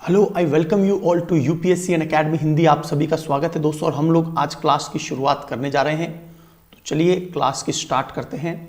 Hello, I welcome you all to UPSC Unacademy Hindi. आप सभी का स्वागत है दोस्तों। और हम लोग आज क्लास की शुरुआत करने जा रहे हैं, तो चलिए क्लास की स्टार्ट करते हैं।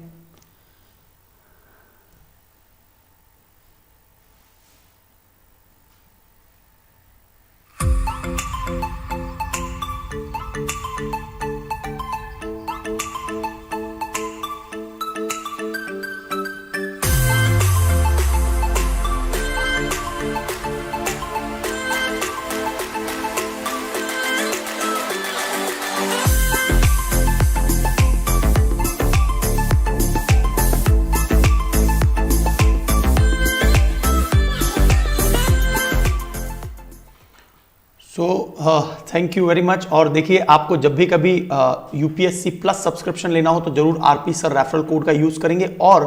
Thank you very much. और देखिए, आपको जब भी कभी यूपीएससी प्लस सब्सक्रिप्शन लेना हो तो जरूर आरपी सर रेफरल कोड का यूज करेंगे। और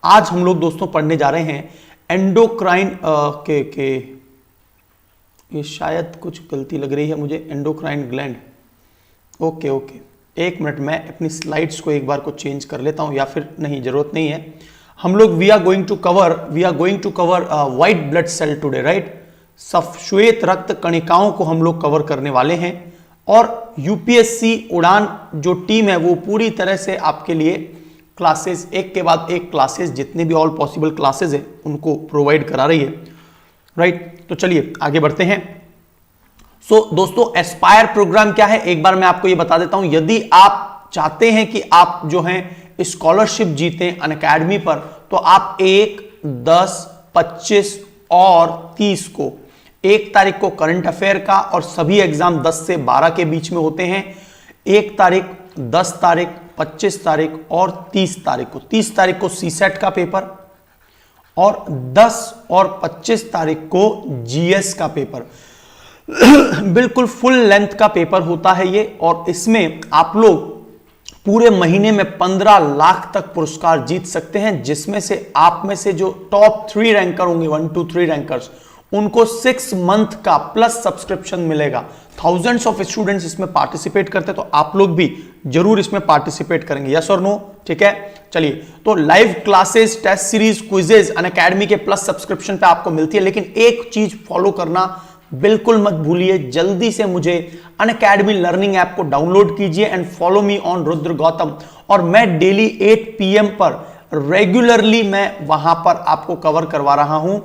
आज हम लोग दोस्तों पढ़ने जा रहे हैं एंडोक्राइन ये शायद कुछ गलती लग रही है मुझे, एंडोक्राइन ग्लैंड। ओके, एक मिनट, मैं अपनी स्लाइड्स को एक बार को चेंज कर लेता हूं, या फिर नहीं, जरूरत नहीं है। हम लोग we are going to cover white blood cell today, right. सफेद रक्त कणिकाओं को हम लोग कवर करने वाले हैं। और यूपीएससी उड़ान जो टीम है वो पूरी तरह से आपके लिए क्लासेस, एक के बाद एक क्लासेस, जितने भी ऑल पॉसिबल क्लासेस है उनको प्रोवाइड करा रही है, राइट। तो चलिए आगे बढ़ते हैं। दोस्तों, एस्पायर प्रोग्राम क्या है एक बार मैं आपको ये बता देता हूं। यदि आप चाहते हैं कि आप जो है स्कॉलरशिप जीतें अनअकैडमी पर, तो आप 1, 10, 25 और 30 को, 1 तारीख को करंट अफेयर का, और सभी एग्जाम 10 से 12 के बीच में होते हैं। 1 तारीख, 10 तारीख, 25 तारीख और 30 तारीख को, 30 तारीख को सीसेट का पेपर, और 10 और 25 तारीख को जीएस का पेपर। बिल्कुल फुल लेंथ का पेपर होता है ये। और इसमें आप लोग पूरे महीने में 15 लाख तक पुरस्कार जीत सकते हैं, जिसमें से आप में से जो टॉप 3 रैंकर होंगे, 1, 2, 3 रैंकर्स, उनको 6 मंथ का प्लस सब्सक्रिप्शन मिलेगा। थाउजेंड्स ऑफ स्टूडेंट्स इसमें पार्टिसिपेट करते हैं, तो आप लोग भी जरूर इसमें पार्टिसिपेट करेंगे, यस और नो, ठीक है। चलिए, तो live classes, test series, quizzes Unacademy के प्लस सब्सक्रिप्शन पे आपको मिलती है। लेकिन एक चीज फॉलो करना बिल्कुल मत भूलिए, जल्दी से मुझे अनअकैडमी लर्निंग ऐप को डाउनलोड कीजिए and follow me on Rudra Gautam. और मैं डेली 8 PM पर रेगुलरली मैं वहां पर आपको कवर करवा रहा हूं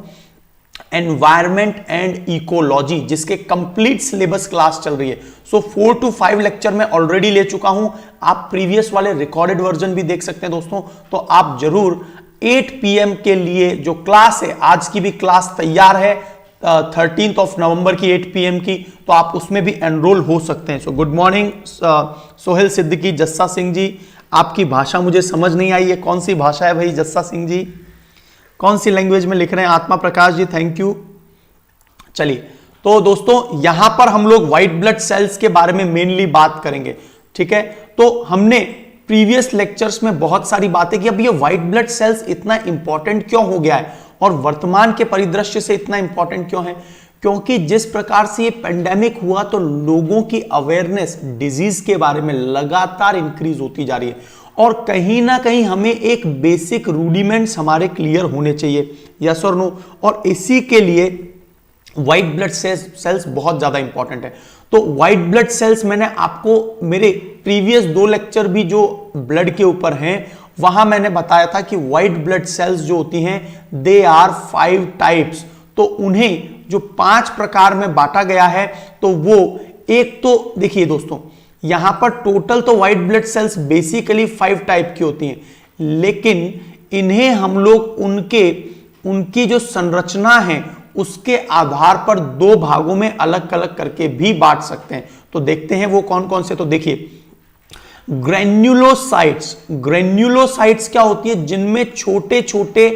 एनवायरमेंट एंड इकोलॉजी, जिसके कंप्लीट सिलेबस क्लास चल रही है। 4 to 5 लेक्चर मैं ऑलरेडी ले चुका हूं। आप प्रीवियस वाले रिकॉर्डेड वर्जन भी देख सकते हैं दोस्तों। तो आप जरूर 8 PM के लिए जो क्लास है, आज की भी क्लास तैयार है 13 नवंबर की 8 PM की, तो आप उसमें भी एनरोल हो सकते हैं। Good morning Sohail Siddiqui, Jassa Singh ji. आपकी भाषा मुझे समझ नहीं आई है, कौन सी भाषा है भाई जस्सा सिंह जी, कौन सी लैंग्वेज में लिख रहे हैं? आत्मा प्रकाश जी, थैंक यू। चलिए, तो दोस्तों यहां पर हम लोग व्हाइट ब्लड सेल्स के बारे में मेनली बात करेंगे, ठीक है। तो हमने प्रीवियस लेक्चर्स में बहुत सारी बातें की। अब ये व्हाइट ब्लड सेल्स इतना इंपॉर्टेंट क्यों हो गया है और वर्तमान के परिदृश्य से इतना इंपॉर्टेंट क्यों है? क्योंकि जिस प्रकार से ये पेंडेमिक हुआ, तो लोगों की अवेयरनेस डिजीज के बारे में लगातार इंक्रीज होती जा रही है। और कहीं ना कहीं हमें एक बेसिक रूडिमेंट्स हमारे क्लियर होने चाहिए, यस और नो। और इसी के लिए व्हाइट ब्लड सेल्स बहुत ज्यादा इंपॉर्टेंट है। तो व्हाइट ब्लड सेल्स मैंने आपको मेरे प्रीवियस 2 लेक्चर भी जो ब्लड के ऊपर हैं, वहां मैंने बताया था कि व्हाइट ब्लड सेल्स जो होती हैं, दे आर 5 टाइप्स। तो उन्हें जो 5 प्रकार में बांटा गया है, तो वो एक, तो देखिए दोस्तों, यहां पर टोटल तो white blood cells basically 5 type की होती हैं, लेकिन इन्हें हम लोग उनकी जो संरचना है उसके आधार पर 2 भागों में अलग अलग करके भी बांट सकते हैं। तो देखते हैं वो कौन कौन से। तो देखिए, ग्रेन्युलोसाइट्स क्या होती है? जिनमें छोटे छोटे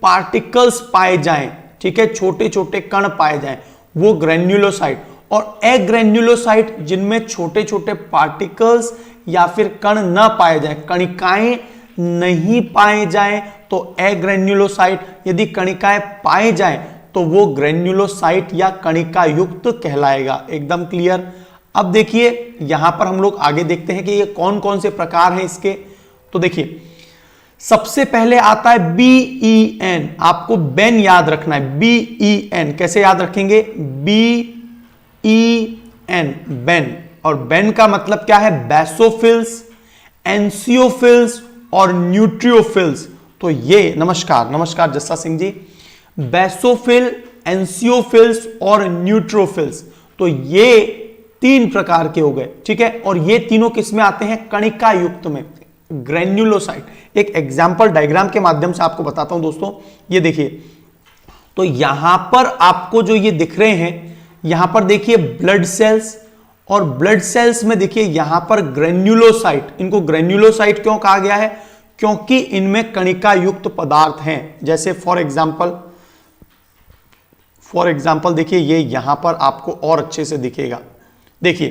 पार्टिकल्स पाए जाएं, ठीक है, छोटे छोटे कण पाए जाएं, वो ग्रेन्युलोसाइट। और एग्रेन्युलोसाइट, जिनमें छोटे छोटे पार्टिकल्स या फिर कण न पाए जाएं, कणिकाएं नहीं पाए जाएं, तो एग्रेन्युलोसाइट। यदि कणिकाएं पाए जाएं तो वो ग्रेन्युलोसाइट या कणिका युक्त कहलाएगा। एकदम क्लियर। अब देखिए, यहां पर हम लोग आगे देखते हैं कि ये कौन कौन से प्रकार हैं इसके। तो देखिए, सबसे पहले आता है BEN, आपको बेन याद रखना है, BEN कैसे याद रखेंगे, BEN बेन, और बेन का मतलब क्या है, बेसोफिल्स, एंसियोफिल्स और न्यूट्रियोफिल्स। तो ये नमस्कार जस्सा सिंह जी, बेसोफिल, एंसियोफिल्स और न्यूट्रोफिल्स, तो ये 3 प्रकार के हो गए, ठीक है। और ये तीनों किस में आते हैं, कणिका युक्त में, ग्रेन्युलोसाइट। एक एग्जांपल डायग्राम के माध्यम से आपको बताता हूं दोस्तों, ये देखिए, तो यहां पर आपको जो ये दिख रहे हैं, यहां पर देखिए ब्लड सेल्स, और ब्लड सेल्स में देखिए यहां पर ग्रेन्युलोसाइट। इनको ग्रेन्युलोसाइट क्यों कहा गया है, क्योंकि इनमें कणिका युक्त पदार्थ हैं। जैसे फॉर एग्जांपल देखिए, ये यहां पर आपको और अच्छे से दिखेगा, देखिए,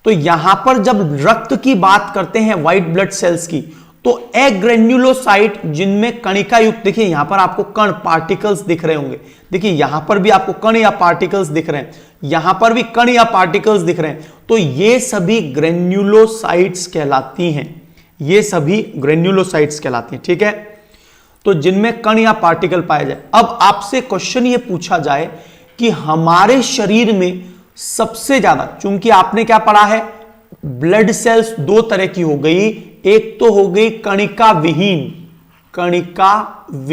तो यहां पर जब रक्त की बात करते हैं, व्हाइट ब्लड सेल्स की, तो एग्रेन्युलोसाइट जिनमें कणिका युक्त, देखिए यहां पर आपको कण पार्टिकल्स दिख रहे होंगे, देखिए यहां पर भी आपको कण या पार्टिकल्स दिख रहे हैं, यहां पर भी कण या पार्टिकल्स दिख रहे हैं, तो ये सभी ग्रेन्युलोसाइट्स कहलाती हैं, ये सभी ग्रेन्युलोसाइट्स कहलाती हैं, ठीक है। तो जिनमें कण या पार्टिकल पाए जाए। अब आपसे क्वेश्चन ये पूछा जाए कि हमारे शरीर में सबसे ज्यादा, चूंकि आपने क्या पढ़ा है, ब्लड सेल्स 2 तरह की हो गई, एक तो हो गई कणिका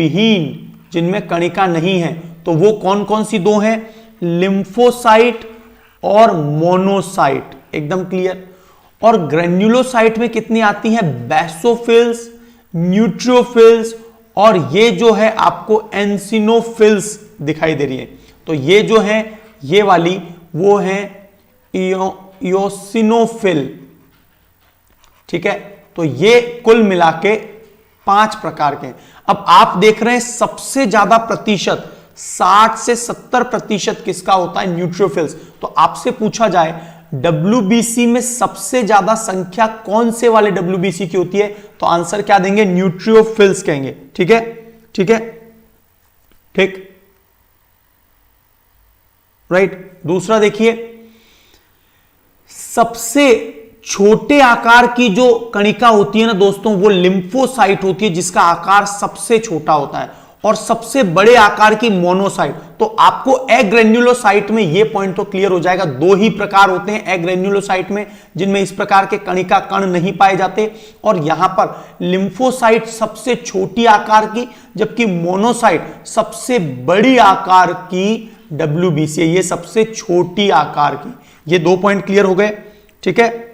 विहीन जिनमें कणिका नहीं है, तो वो कौन कौन सी 2 हैं, लिम्फोसाइट और मोनोसाइट, एकदम क्लियर। और ग्रेन्युलोसाइट में कितनी आती हैं, बेसोफिल्स, न्यूट्रोफिल्स, और ये जो है आपको एंसिनोफिल्स दिखाई दे रही है। तो ये जो है, ये वाली वो है इयोसिनोफिल, ठीक है। तो ये कुल मिला के 5 प्रकार के हैं। अब आप देख रहे हैं सबसे ज्यादा प्रतिशत 60 से 70% किसका होता है, न्यूट्रोफिल्स। तो आपसे पूछा जाए WBC में सबसे ज्यादा संख्या कौन से वाले WBC की होती है, तो आंसर क्या देंगे, न्यूट्रोफिल्स कहेंगे, ठीक है, ठीक है, ठीक, राइट। दूसरा देखिए, सबसे छोटे आकार की जो कणिका होती है ना दोस्तों, वो लिम्फोसाइट होती है, जिसका आकार सबसे छोटा होता है, और सबसे बड़े आकार की मोनोसाइट। तो आपको एग्रेन्युलोसाइट में ये पॉइंट तो क्लियर हो जाएगा, 2 ही प्रकार होते हैं एग्रेन्युलोसाइट में, जिनमें इस प्रकार के कणिका कण नहीं पाए जाते, और यहां पर लिम्फोसाइट सबसे छोटी आकार की, जबकि मोनोसाइट सबसे बड़ी आकार की WBC, ये सबसे छोटी आकार की। ये 2 पॉइंट क्लियर हो गए, ठीक है,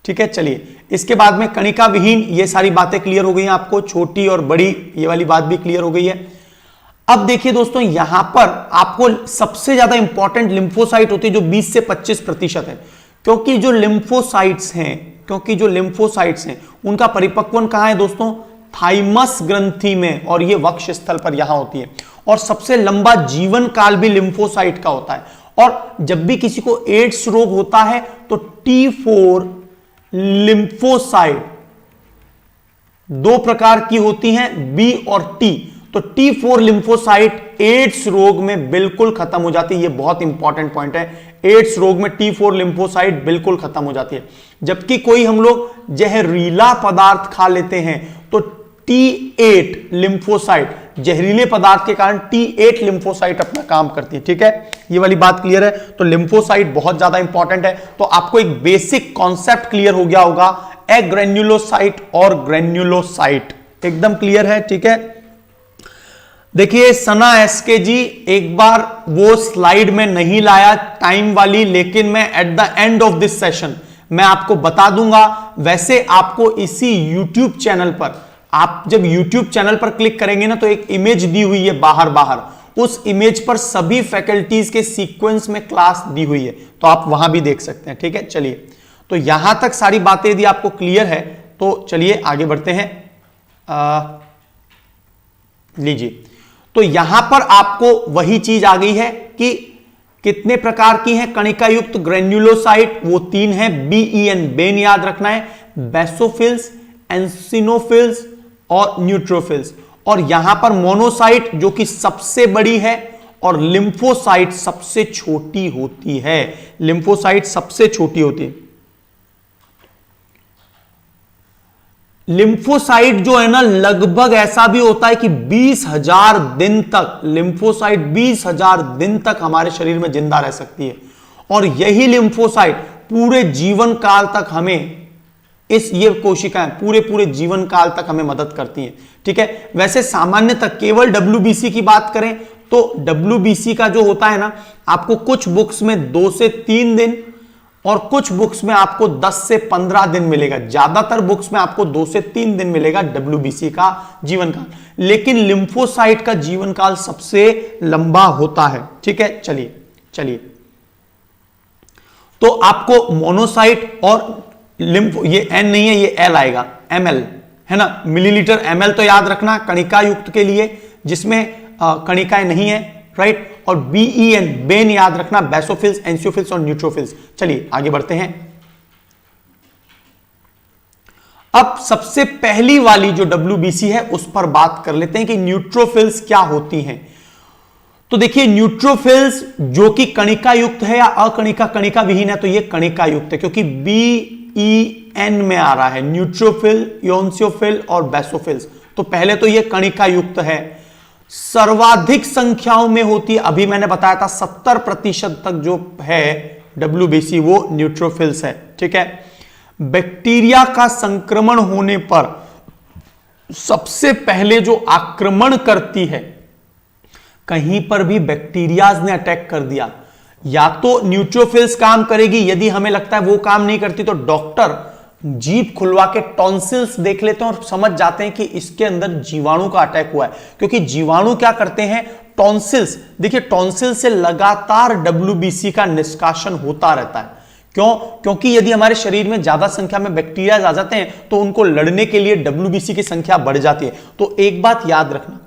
ठीक है। चलिए, इसके बाद में कणिका विहीन, ये सारी बातें क्लियर हो गई हैं आपको, छोटी और बड़ी ये वाली बात भी क्लियर हो गई है। अब देखिए दोस्तों, यहां पर आपको सबसे ज्यादा इंपॉर्टेंट लिम्फोसाइट होती है, जो 20 से 25% है, क्योंकि जो लिम्फोसाइट्स हैं उनका परिपक्वन कहां है दोस्तों, थाइमस ग्रंथि में, और ये वक्ष स्थल पर यहां होती है। और सबसे लंबा जीवन काल भी लिम्फोसाइट का होता है। और जब भी किसी को एड्स रोग होता है तो T4 लिम्फोसाइट 2 प्रकार की होती हैं, B और T। तो T4 लिम्फोसाइट एड्स रोग में बिल्कुल खत्म हो जाती है, ये बहुत इंपॉर्टेंट पॉइंट है। एड्स रोग में T4 लिम्फोसाइट बिल्कुल खत्म हो जाती है। जबकि कोई हम लोग जहरीला पदार्थ खा लेते हैं तो T8 लिम्फोसाइट, जहरीले पदार्थ के कारण T8 लिम्फोसाइट अपना काम करती है, ठीक है। ये वाली बात क्लियर है। तो लिम्फोसाइट बहुत ज्यादा इंपॉर्टेंट है। तो आपको एक बेसिक कॉन्सेप्ट क्लियर हो गया होगा, एग्रेन्युलोसाइट और ग्रेन्युलोसाइट एकदम क्लियर है, ठीक है। देखिए सना एसके जी, एक बार वो स्लाइड में नहीं लाया टाइम वाली, लेकिन मैं at the end of this session मैं आपको बता दूंगा। वैसे आपको इसी YouTube चैनल पर, आप जब YouTube चैनल पर क्लिक करेंगे ना, तो एक इमेज दी हुई है बाहर, उस इमेज पर सभी फैकल्टीज के सीक्वेंस में क्लास दी हुई है, तो आप वहां भी देख सकते हैं, ठीक है। चलिए, तो यहां तक सारी बातें यदि आपको क्लियर है तो चलिए आगे बढ़ते हैं। लीजिए, तो यहां पर आपको वही चीज आ गई है कि कितने प्रकार की है कणिका युक्त ग्रेन्युलोसाइट, वो 3 है, BEN बेन याद रखना है, बेसोफिल्स, एंसिनोफिल्स और न्यूट्रोफिल्स। और यहां पर मोनोसाइट जो कि सबसे बड़ी है, और लिम्फोसाइट सबसे छोटी होती है, लिम्फोसाइट सबसे छोटी होती है। लिम्फोसाइट जो है ना, लगभग ऐसा भी होता है कि 20,000 दिन तक लिम्फोसाइट 20,000 दिन तक हमारे शरीर में जिंदा रह सकती है, और यही लिम्फोसाइट पूरे जीवन काल तक हमें ये कोशिकाएं पूरे जीवन काल तक हमें मदद करती हैं। ठीक है, वैसे सामान्यतः केवल डब्ल्यूबीसी की बात करें तो डब्ल्यूबीसी का जो होता है ना, आपको कुछ बुक्स में 2 से 3 दिन और कुछ बुक्स में आपको 10 से 15 दिन मिलेगा। ज्यादातर बुक्स में आपको 2 से 3 दिन मिलेगा डब्ल्यूबीसी का जीवन काल, लेकिन लिम्फोसाइट का जीवन काल सबसे लंबा होता है। ठीक है, चलिए तो आपको मोनोसाइट और लिम्फो, ये एन नहीं है, ये एल आएगा, एमएल है ना, मिलीलीटर एमएल तो याद रखना कणिका युक्त के लिए, जिसमें कणिकाएं नहीं है, राइट। और बीईएन, बेन याद रखना, बेसोफिल्स, एंसियोफिल्स और न्यूट्रोफिल्स। चलिए आगे बढ़ते हैं। अब सबसे पहली वाली जो डब्ल्यूबीसी है उस पर बात कर लेते हैं कि न्यूट्रोफिल्स क्या होती हैं। तो देखिए, न्यूट्रोफिल्स जो कि कणिका युक्त है या कणिका विहीन है, तो ये कणिका युक्त है क्योंकि बीईएन में आ रहा है, न्यूट्रोफिल, योन्सियोफिल और बेसोफिल्स। तो पहले तो ये कणिका युक्त है, सर्वाधिक संख्याओं में होती है। अभी मैंने बताया था 70% तक जो है डब्ल्यूबीसी वो न्यूट्रोफिल्स है। ठीक है, बैक्टीरिया का संक्रमण होने पर सबसे पहले जो आक्रमण करती है, कहीं पर भी बैक्टीरियाज ने अटैक कर दिया, या तो न्यूट्रोफिल्स काम करेगी, यदि हमें लगता है वो काम नहीं करती तो डॉक्टर जीभ खुलवा के टॉन्सिल्स देख लेते हैं और समझ जाते हैं कि इसके अंदर जीवाणु का अटैक हुआ है। क्योंकि जीवाणु क्या करते हैं, टॉन्सिल्स, देखिए टॉन्सिल्स से लगातार डब्ल्यूबीसी का निष्कासन होता रहता है। क्यों? क्योंकि यदि हमारे शरीर में ज्यादा संख्या में बैक्टीरिया आ जाते हैं तो उनको लड़ने के लिए डब्ल्यूबीसी की संख्या बढ़ जाती है। तो एक बात याद रखना,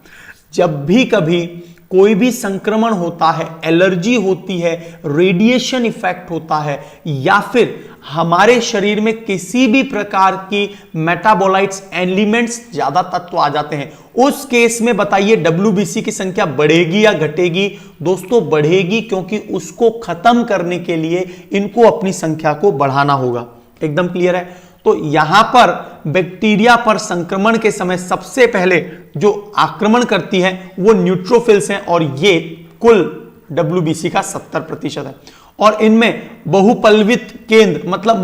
जब भी कभी कोई भी संक्रमण होता है, एलर्जी होती है, रेडिएशन इफेक्ट होता है, या फिर हमारे शरीर में किसी भी प्रकार की मेटाबोलाइट्स, एलिमेंट्स, ज्यादा तत्व आ जाते हैं, उस केस में बताइए डब्ल्यूबीसी की संख्या बढ़ेगी या घटेगी? दोस्तों बढ़ेगी, क्योंकि उसको खत्म करने के लिए इनको अपनी संख्या को बढ़ाना होगा। एकदम क्लियर है? तो यहां पर बैक्टीरिया पर संक्रमण के समय सबसे पहले जो आक्रमण करती है वो न्यूट्रोफिल्स हैं, और ये कुल डब्ल्यूबीसी का 70% है। और इनमें बहुपल्वित केंद्र, मतलब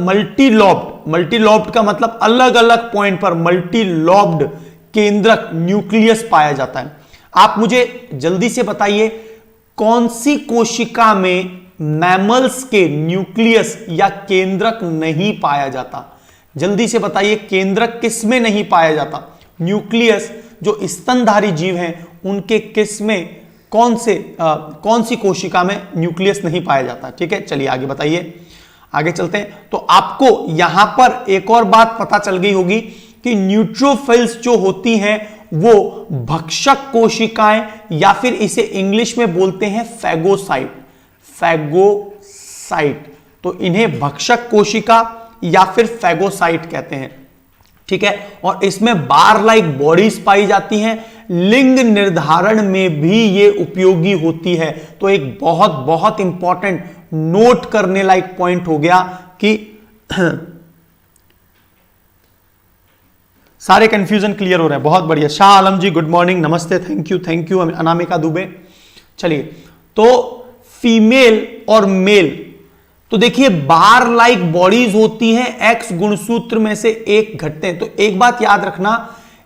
मल्टीलॉब्ड का मतलब अलग अलग पॉइंट पर मल्टीलॉब्ड केंद्रक न्यूक्लियस पाया जाता है। आप मुझे जल्दी से बताइए, कौन सी कोशिका में मैमल्स के न्यूक्लियस या केंद्रक नहीं पाया जाता? जल्दी से बताइए, केंद्रक किस में नहीं पाया जाता? न्यूक्लियस जो स्तनधारी जीव हैं उनके किस में, कौन सी कोशिका में न्यूक्लियस नहीं पाया जाता? ठीक है, चलिए आगे बताइए, आगे चलते हैं। तो आपको यहां पर एक और बात पता चल गई होगी कि न्यूट्रोफिल्स जो होती हैं वो भक्षक कोशिकाएं, या फिर इसे इंग्लिश में बोलते हैं फैगोसाइट। तो इन्हें भक्षक कोशिका या फिर फैगोसाइट कहते हैं। ठीक है, और इसमें बार लाइक बॉडीज पाई जाती हैं, लिंग निर्धारण में भी ये उपयोगी होती है। तो एक बहुत बहुत इंपॉर्टेंट नोट करने लायक पॉइंट हो गया कि सारे कंफ्यूजन क्लियर हो रहे हैं। बहुत बढ़िया, शाह आलम जी गुड मॉर्निंग, नमस्ते, थैंक यू अनामिका दुबे। चलिए, तो फीमेल और मेल, तो देखिए बार लाइक बॉडीज होती हैं, एक्स गुणसूत्र में से एक घटते हैं। तो एक बात याद रखना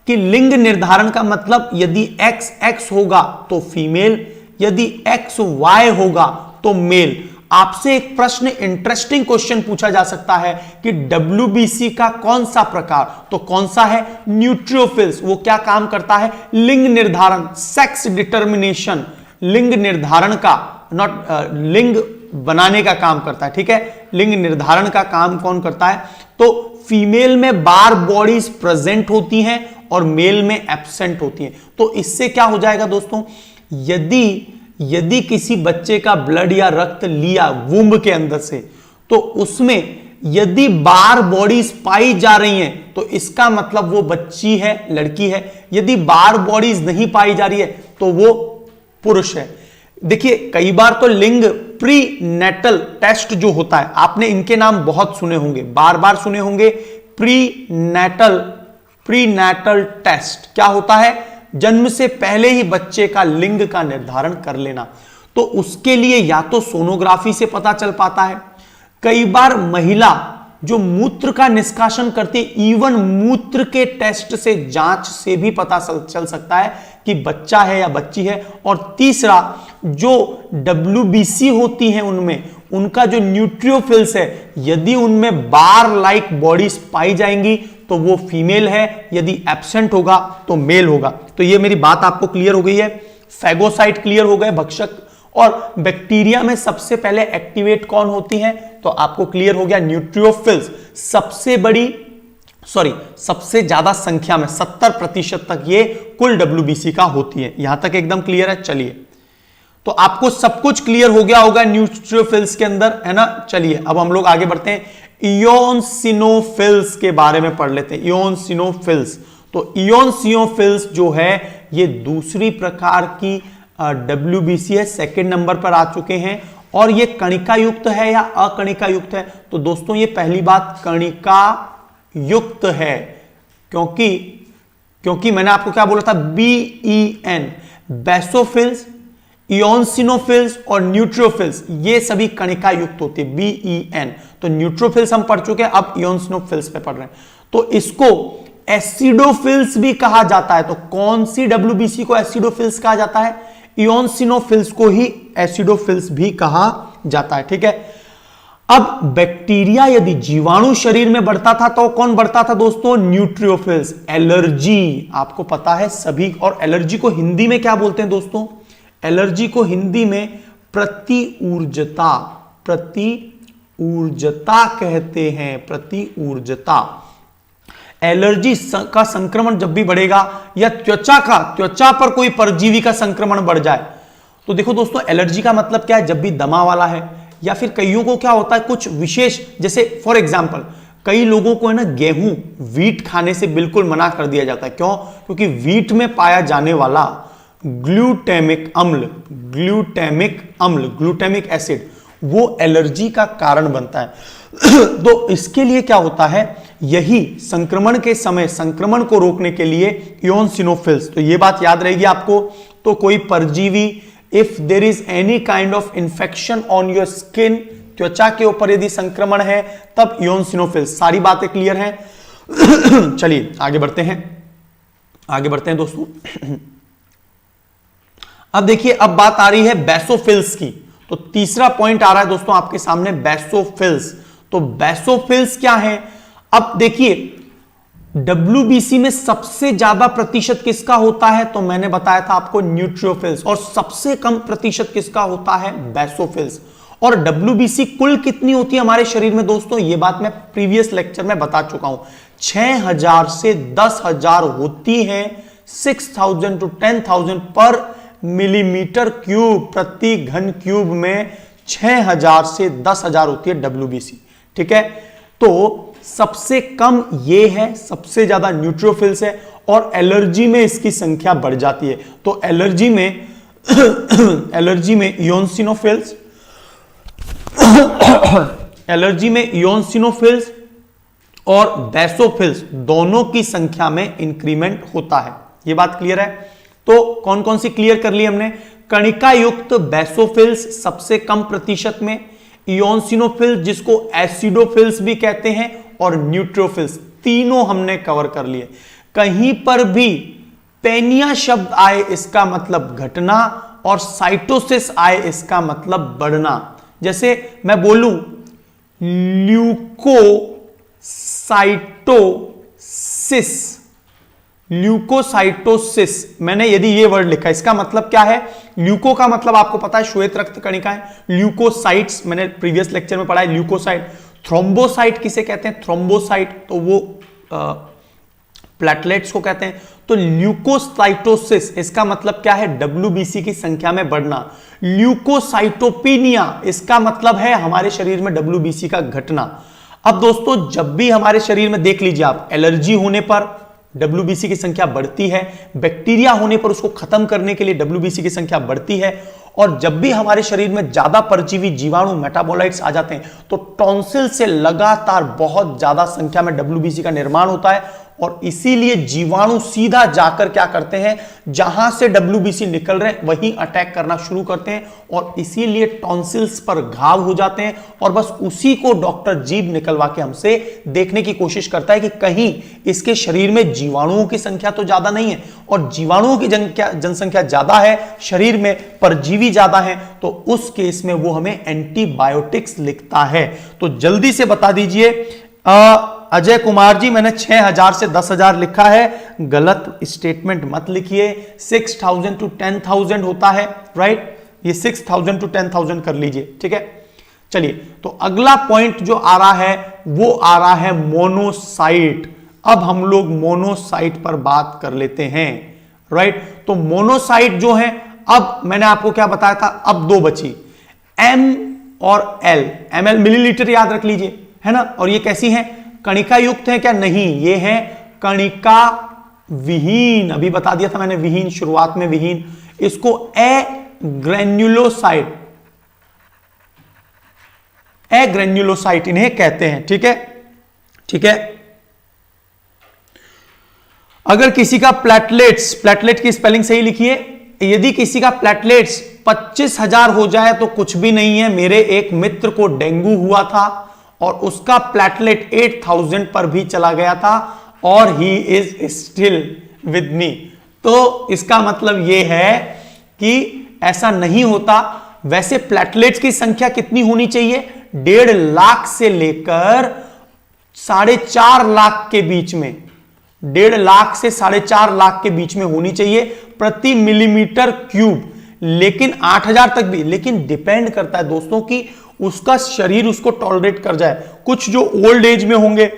कि लिंग निर्धारण का मतलब यदि एक्स एक्स होगा तो फीमेल, यदि एक्स वाई होगा तो मेल। आपसे एक प्रश्न, इंटरेस्टिंग क्वेश्चन पूछा जा सकता है कि डब्ल्यूबीसी का कौन सा प्रकार, तो कौन सा है? न्यूट्रोफिल्स। वो क्या काम करता है? लिंग निर्धारण, सेक्स डिटर्मिनेशन, लिंग निर्धारण का, नॉट लिंग बनाने का काम करता है। ठीक है, लिंग निर्धारण का काम कौन करता है? तो फीमेल में बार बॉडीज प्रेजेंट होती हैं और मेल में एब्सेंट होती हैं। तो इससे क्या हो जाएगा दोस्तों, यदि किसी बच्चे का ब्लड या रक्त लिया वुम्ब के अंदर से, तो उसमें यदि बार बॉडीज पाई जा रही हैं तो इसका मतलब वो बच्ची है, लड़की है। यदि बार बॉडीज नहीं पाई जा रही है तो वो पुरुष है। देखिए कई बार तो लिंग प्री नेटल टेस्ट जो होता है, आपने इनके नाम बहुत सुने होंगे, बार बार सुने होंगे, प्री नेटल प्रीनैटल टेस्ट क्या होता है? जन्म से पहले ही बच्चे का लिंग का निर्धारण कर लेना। तो उसके लिए या तो सोनोग्राफी से पता चल पाता है, कई बार महिला जो मूत्र का निष्कासन करती, इवन मूत्र के टेस्ट से, जांच से भी पता चल सकता है कि बच्चा है या बच्ची है। और तीसरा, जो WBC होती है उनमें, उनका जो न्यूट्रियोफिल्स है, यदि उनमें बार लाइक बॉडीज पाई जाएंगी तो वो फीमेल है, यदि एब्सेंट होगा तो मेल होगा। तो ये मेरी बात आपको क्लियर हो गई है। फैगोसाइट क्लियर हो गए, भक्षक। और बैक्टीरिया में सबसे पहले एक्टिवेट कौन होती है? तो आपको क्लियर हो गया, न्यूट्रियोफिल्स। सबसे ज्यादा संख्या में 70% तक ये कुल WBC का होती है। यहां तक एकदम क्लियर है। चलिए, तो आपको सब कुछ क्लियर हो गया होगा न्यूट्रियोफिल्स के अंदर, है ना। चलिए अब हम लोग आगे बढ़ते हैं, इओसिनोफिल्स के बारे में पढ़ लेते हैं। इओसिनोफिल्स, तो इओसिनोफिल्स जो है ये दूसरी प्रकार की WBC है, सेकंड नंबर पर आ चुके हैं। और ये कणिका युक्त है या अकणिका युक्त है? तो दोस्तों ये पहली बात कणिका युक्त है, क्योंकि मैंने आपको क्या बोला था, BEN, बेसोफिल्स, इओसिनोफिल्स और न्यूट्रोफिल्स, ये सभी कणिका युक्त होती है, BEN। तो न्यूट्रोफिल्स हम पढ़ चुके हैं, अब इओसिनोफिल्स पे पढ़ रहे हैं। तो इसको एसिडोफिल्स भी कहा जाता है। तो कौन सी WBC को एसिडोफिल्स कहा जाता है? इओसिनोफिल्स को ही एसिडोफिल्स भी कहा जाता है। ठीक है। अब बैक्टीरिया यदि जीवाणु शरीर में बढ़ता था तो कौन बढ़ता था दोस्तों? न्यूट्रियोफिल्स। एलर्जी आपको पता है सभी, और एलर्जी को हिंदी में क्या बोलते हैं दोस्तों? एलर्जी को हिंदी में प्रतिऊर्जता कहते हैं, प्रतिऊर्जता। एलर्जी का संक्रमण जब भी बढ़ेगा, या त्वचा पर कोई परजीवी का संक्रमण बढ़ जाए, तो देखो दोस्तों एलर्जी का मतलब क्या है? जब भी दमा वाला है, या फिर कईयों को क्या होता है, कुछ विशेष, जैसे फॉर एग्जांपल कई लोगों को है ना गेहूं, वीट खाने से बिल्कुल मना कर दिया जाता है। क्यों? क्योंकि वीट में पाया जाने वाला ग्लूटामिक अम्ल, ग्लूटामिक एसिड, वो एलर्जी का कारण बनता है। तो इसके लिए क्या होता है, यही संक्रमण के समय संक्रमण को रोकने के लिए इओसिनोफिल्स, तो ये बात याद रहेगी आपको। तो कोई परजीवी, if there is any kind of infection on your skin, त्वचा के ऊपर यदि संक्रमण है तब इओसिनोफिल्स। सारी बातें क्लियर हैं। चलिए आगे बढ़ते हैं दोस्तों। अब देखिए, अब बात आ रही है बेसोफिल्स की। तो तीसरा पॉइंट आ रहा है दोस्तों आपके सामने, बेसोफिल्स। तो बेसोफिल्स क्या है? अब देखिए WBC में सबसे ज्यादा प्रतिशत किसका होता है? तो मैंने बताया था आपको न्यूट्रियोफिल्स। और सबसे कम प्रतिशत किसका होता है? बेसोफिल्स। और WBC कुल कितनी होती है हमारे शरीर में दोस्तों? ये बात मैं प्रीवियस लेक्चर में बता चुका हूं, 6000 से 10,000 होती है, 6000 to 10,000 पर मिलीमीटर क्यूब, प्रति घन क्यूब में 6000 से 10,000 होती है WBC। ठीक है। तो सबसे कम ये है, सबसे ज्यादा न्यूट्रोफिल्स है, और एलर्जी में इसकी संख्या बढ़ जाती है। तो एलर्जी में इओसिनोफिल्स और बेसोफिल्स दोनों की संख्या में इंक्रीमेंट होता है। यह बात क्लियर है। तो कौन कौन सी क्लियर कर ली हमने? कणिका युक्त बेसोफिल्स सबसे कम प्रतिशत में, इओसिनोफिल्स जिसको एसिडोफिल्स भी कहते हैं, और न्यूट्रोफिल्स, तीनों हमने कवर कर लिए। कहीं पर भी पेनिया शब्द आए इसका मतलब घटना, और साइटोसिस आए इसका मतलब बढ़ना। जैसे मैं बोलूं ल्यूकोसाइटोसिस, मैंने यदि ये वर्ड लिखा, इसका मतलब क्या है? ल्यूको का मतलब आपको पता है श्वेत रक्त कणिकाएं, ल्यूकोसाइट्स मैंने प्रीवियस लेक्चर में पढ़ा है, ल्यूकोसाइट। थ्रोम्बोसाइट किसे कहते हैं? थ्रोम्बोसाइट तो वो प्लेटलेट्स को कहते हैं। तो ल्यूकोसाइटोसिस इसका मतलब क्या है? WBC की संख्या में बढ़ना। ल्यूकोसाइटोपिनिया इसका मतलब है हमारे शरीर में WBC का घटना। अब दोस्तों जब भी हमारे शरीर में, देख लीजिए आप, एलर्जी होने पर WBC की संख्या बढ़ती है, बैक्टीरिया होने पर उसको खत्म करने के लिए WBC की संख्या बढ़ती है, और जब भी हमारे शरीर में ज्यादा परजीवी जीवाणु मेटाबोलाइट्स आ जाते हैं तो टॉन्सिल से लगातार बहुत ज्यादा संख्या में WBC का निर्माण होता है, और इसीलिए जीवाणु सीधा जाकर क्या करते हैं, जहां से WBC निकल रहे हैं वहीं अटैक करना शुरू करते हैं और इसीलिए टॉन्सिल्स पर घाव हो जाते हैं और बस उसी को डॉक्टर जीभ निकलवा के हमसे देखने की कोशिश करता है कि कहीं इसके शरीर में जीवाणुओं की संख्या तो ज्यादा नहीं है, और जीवाणुओं की जनसंख्या ज्यादा है, शरीर में परजीवी ज्यादा है, तो उस केस में वो हमें एंटीबायोटिक्स लिखता है। तो जल्दी से बता दीजिए अजय कुमार जी, मैंने 6000 से 10,000 लिखा है, गलत स्टेटमेंट मत लिखिए। 6000 to 10,000 होता है, राइट? ये 6000 to 10,000 कर लीजिए, ठीक है। चलिए, तो अगला पॉइंट जो आ रहा है वो आ रहा है मोनोसाइट। अब हम लोग मोनोसाइट पर बात कर लेते हैं, राइट? तो मोनोसाइट जो है, अब मैंने आपको क्या बताया था, अब दो बची, M और L। ml मिलीलीटर याद रख लीजिए, है ना? और ये कैसी है, कणिका युक्त है क्या? नहीं, ये है कणिका विहीन। अभी बता दिया था मैंने विहीन, शुरुआत में विहीन। इसको एग्रेन्युलोसाइट, एग्रेन्युलोसाइट इन्हें कहते हैं, ठीक है, ठीक है। अगर किसी का प्लेटलेट्स, प्लेटलेट की स्पेलिंग सही लिखिए, यदि किसी का प्लेटलेट्स 25,000 हो जाए तो कुछ भी नहीं है। मेरे एक मित्र को डेंगू हुआ था और उसका प्लेटलेट 8,000 पर भी चला गया था और he is still with me. तो इसका मतलब यह है कि ऐसा नहीं होता। वैसे प्लेटलेट्स की संख्या कितनी होनी चाहिए? 1.5 लाख से लेकर 4.5 लाख के बीच में, 1.5 लाख से 4.5 लाख के बीच में होनी चाहिए प्रति मिलीमीटर क्यूब। लेकिन 8,000 तक भी, लेकिन डिपेंड करता है दोस्तों कि उसका शरीर उसको टॉलरेट कर जाए। कुछ जो ओल्ड एज में होंगे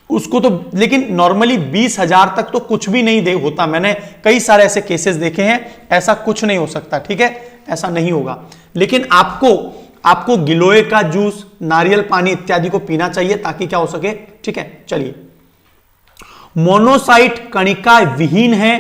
उसको तो, लेकिन नॉर्मली 20,000 तक तो कुछ भी नहीं दे होता। मैंने कई सारे ऐसे केसेस देखे हैं, ऐसा कुछ नहीं हो सकता, ठीक है, ऐसा नहीं होगा। लेकिन आपको गिलोय का जूस, नारियल पानी इत्यादि को पीना चाहिए ताकि क्या हो सके, ठीक है। चलिए, मोनोसाइट कणिका विहीन है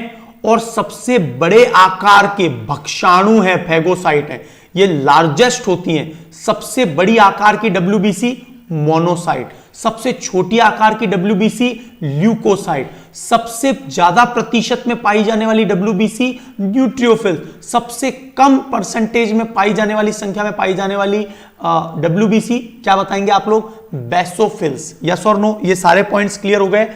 और सबसे बड़े आकार के भक्षाणु है फैगोसाइट है। ये लार्जेस्ट होती हैं। सबसे बड़ी आकार की WBC मोनोसाइट, सबसे छोटी आकार की WBC ल्यूकोसाइट, सबसे ज्यादा प्रतिशत में पाई जाने वाली WBC न्यूट्रियोफिल, सबसे कम परसेंटेज में पाई जाने वाली, संख्या में पाई जाने वाली WBC क्या बताएंगे आप लोग? बेसोफिल्स। यस और नो? ये सारे पॉइंट्स क्लियर हो गए,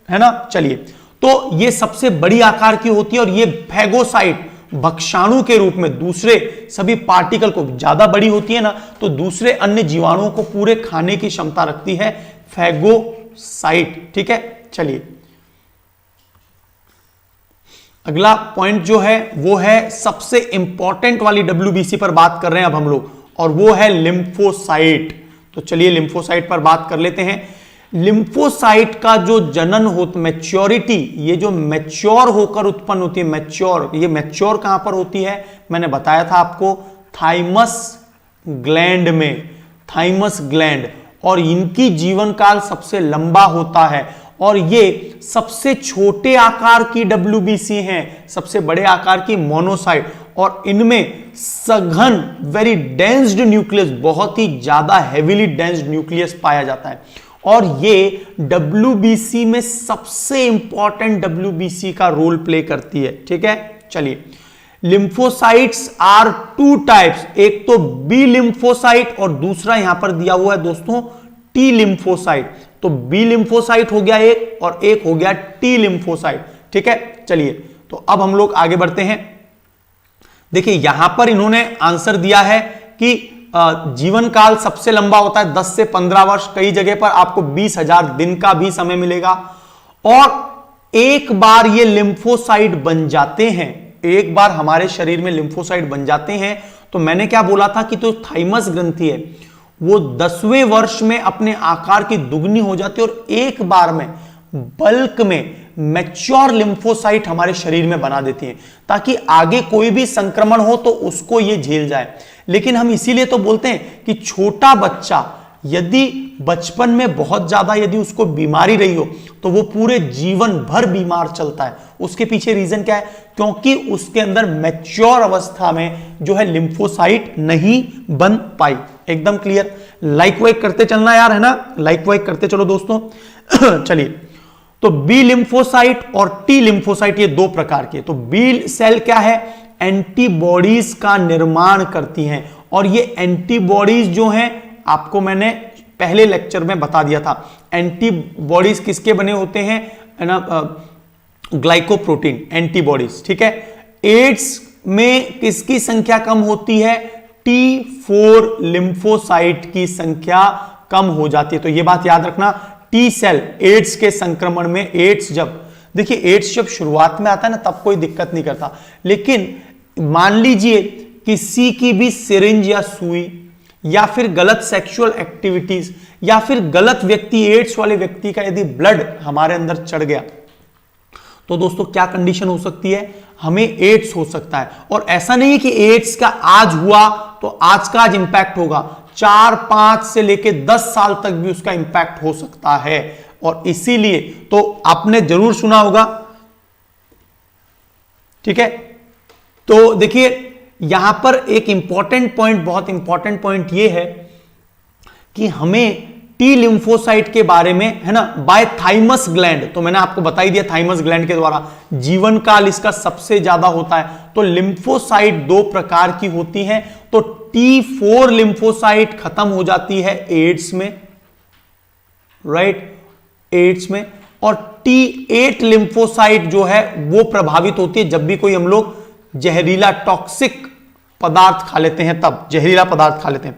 है ना? चलिए, तो ये सबसे बड़ी आकार की होती है और ये फैगोसाइट भक्षाणु के रूप में दूसरे सभी पार्टिकल को, ज्यादा बड़ी होती है ना, तो दूसरे अन्य जीवाणुओं को पूरे खाने की क्षमता रखती है फैगोसाइट, ठीक है। चलिए, अगला पॉइंट जो है वो है सबसे इंपॉर्टेंट वाली WBC पर बात कर रहे हैं अब हम लोग, और वो है लिम्फोसाइट। तो चलिए लिम्फोसाइट पर बात कर लेते हैं। लिम्फोसाइट का जो जनन होता, मैच्योरिटी, ये जो मैच्योर होकर उत्पन्न होती है, मैच्योर, ये मैच्योर कहां पर होती है? मैंने बताया था आपको, थाइमस ग्लैंड में, थाइमस ग्लैंड, और इनकी जीवन काल सबसे लंबा होता है और ये सबसे छोटे आकार की WBC हैं, सबसे बड़े आकार की मोनोसाइट, और इनमें सघन, वेरी डेंस्ड न्यूक्लियस, बहुत ही ज्यादा हेवीली डेंस्ड न्यूक्लियस पाया जाता है और ये WBC में सबसे इंपॉर्टेंट WBC का रोल प्ले करती है, ठीक है। चलिए, लिम्फोसाइट्स आर 2 टाइप्स, एक तो बी लिम्फोसाइट और दूसरा यहां पर दिया हुआ है दोस्तों टी लिम्फोसाइट। तो बी लिम्फोसाइट हो गया एक और एक हो गया टी लिम्फोसाइट, ठीक है। चलिए, तो अब हम लोग आगे बढ़ते हैं। देखिए, यहां पर इन्होंने आंसर दिया है कि जीवन काल सबसे लंबा होता है 10 से 15 वर्ष, कई जगह पर आपको 20,000 दिन का भी समय मिलेगा, और एक बार ये लिम्फोसाइट बन जाते हैं, एक बार हमारे शरीर में लिम्फोसाइट बन जाते हैं, तो मैंने क्या बोला था कि तो थाइमस ग्रंथि है वो 10वें वर्ष में अपने आकार की दुगनी हो जाती है और एक बार में बल्क में मैच्योर लिम्फोसाइट हमारे शरीर में बना देती हैं ताकि आगे कोई भी संक्रमण हो तो उसको ये झेल जाए। लेकिन हम इसीलिए तो बोलते हैं कि छोटा बच्चा यदि बचपन में बहुत ज्यादा यदि उसको बीमारी रही हो तो वो पूरे जीवन भर बीमार चलता है। उसके पीछे रीजन क्या है? क्योंकि उसके अंदर मैच्योर अवस्था में जो है लिम्फोसाइट नहीं बन पाई। एकदम क्लियर। लाइक वाइक करते चलना यार, है ना, लाइक वाइक करते चलो दोस्तों। चलिए, तो बी लिम्फोसाइट और टी लिम्फोसाइट ये दो प्रकार के। तो बी सेल क्या है, एंटीबॉडीज का निर्माण करती हैं, और ये एंटीबॉडीज जो हैं आपको मैंने पहले लेक्चर में बता दिया था। एंटीबॉडीज किसके बने होते हैं ना, ग्लाइकोप्रोटीन एंटीबॉडीज, ठीक है। एड्स में किसकी संख्या कम होती है, T4 लिम्फोसाइट की संख्या कम हो जाती है। तो यह बात याद रखना, टी सेल एड्स के संक्रमण में, एड्स जब शुरुआत में आता है ना तब कोई दिक्कत नहीं करता, लेकिन मान लीजिए किसी की भी सिरिंज या सुई या फिर गलत सेक्सुअल एक्टिविटीज या फिर गलत व्यक्ति, एड्स वाले व्यक्ति का यदि ब्लड हमारे अंदर चढ़ गया तो दोस्तों क्या कंडीशन हो सकती है, हमें एड्स हो सकता है। और ऐसा नहीं है कि एड्स का आज हुआ तो आज का आज इंपैक्ट होगा, 4-5 से लेके 10 साल तक भी उसका इंपैक्ट हो सकता है। और इसीलिए तो आपने जरूर सुना होगा, ठीक है। तो देखिए यहां पर एक इंपॉर्टेंट पॉइंट, बहुत इंपॉर्टेंट पॉइंट यह है कि हमें टी लिम्फोसाइट के बारे में, है ना, बाय थाइमस ग्लैंड, तो मैंने आपको बता ही दिया थाइमस ग्लैंड के द्वारा जीवन काल इसका सबसे ज्यादा होता है। तो लिम्फोसाइट दो प्रकार की होती हैं। तो T4 लिम्फोसाइट खत्म हो जाती है एड्स में, राइट, एड्स में, और T8 लिम्फोसाइट जो है वो प्रभावित होती है जब भी कोई हम लोग जहरीला टॉक्सिक पदार्थ खा लेते हैं, तब जहरीला पदार्थ खा लेते हैं।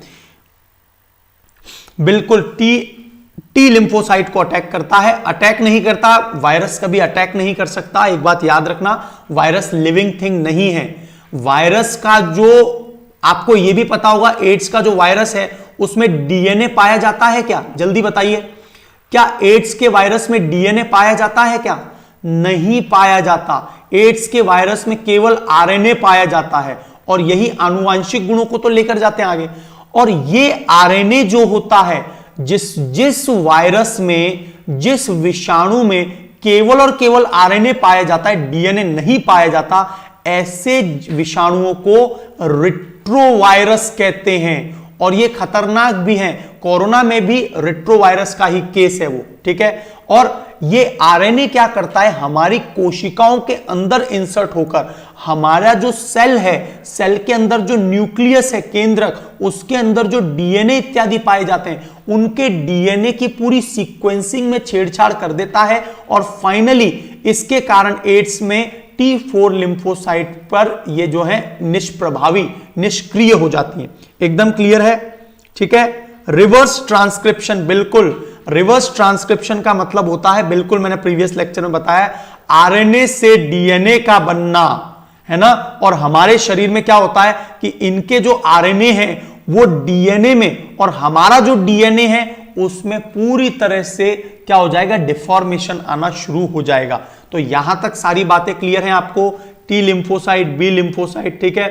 बिल्कुल टी लिम्फोसाइट को अटैक करता है, अटैक नहीं करता, वायरस कभी अटैक नहीं कर सकता। एक बात याद रखना, वायरस लिविंग थिंग नहीं है। वायरस का जो आपको यह भी पता होगा, एड्स का जो वायरस है उसमें डीएनए पाया जाता है क्या, जल्दी बताइए, क्या एड्स के वायरस में डीएनए पाया जाता है क्या, नहीं पाया जाता। एड्स के वायरस में केवल आरएनए पाया जाता है, और यही आनुवांशिक गुणों को तो लेकर जाते हैं आगे। और ये आरएनए जो होता है, जिस वायरस में, जिस विषाणु में केवल और केवल आरएनए पाया जाता है, डीएनए नहीं पाया जाता, ऐसे विषाणुओं को रिट्रोवायरस कहते हैं। और ये खतरनाक भी हैं। कोरोना में भी रिट्रोवायरस का ही केस है वो, ठीक है। और ये आरएनए क्या करता है, हमारी कोशिकाओं के अंदर इंसर्ट होकर हमारा जो सेल है, सेल के अंदर जो न्यूक्लियस है, केंद्रक, उसके अंदर जो डीएनए इत्यादि पाए जाते हैं, उनके डीएनए की पूरी सीक्वेंसिंग में छेड़छाड़ कर देता है। और फाइनली इसके कारण एड्स में T4 लिम्फोसाइट पर ये जो है निष्प्रभावी, निष्क्रिय हो जाती है। एकदम क्लियर है, ठीक है। रिवर्स ट्रांसक्रिप्शन, बिल्कुल रिवर्स ट्रांसक्रिप्शन का मतलब होता है, बिल्कुल मैंने प्रीवियस लेक्चर में बताया, आरएनए से डीएनए का बनना, है ना। और हमारे शरीर में क्या होता है कि इनके जो आरएनए हैं वो डीएनए में, और हमारा जो डीएनए है उसमें पूरी तरह से क्या हो जाएगा, डिफॉर्मेशन आना शुरू हो जाएगा। तो यहां तक सारी बातें क्लियर हैं आपको, टी लिम्फोसाइट, बी लिम्फोसाइट, ठीक है।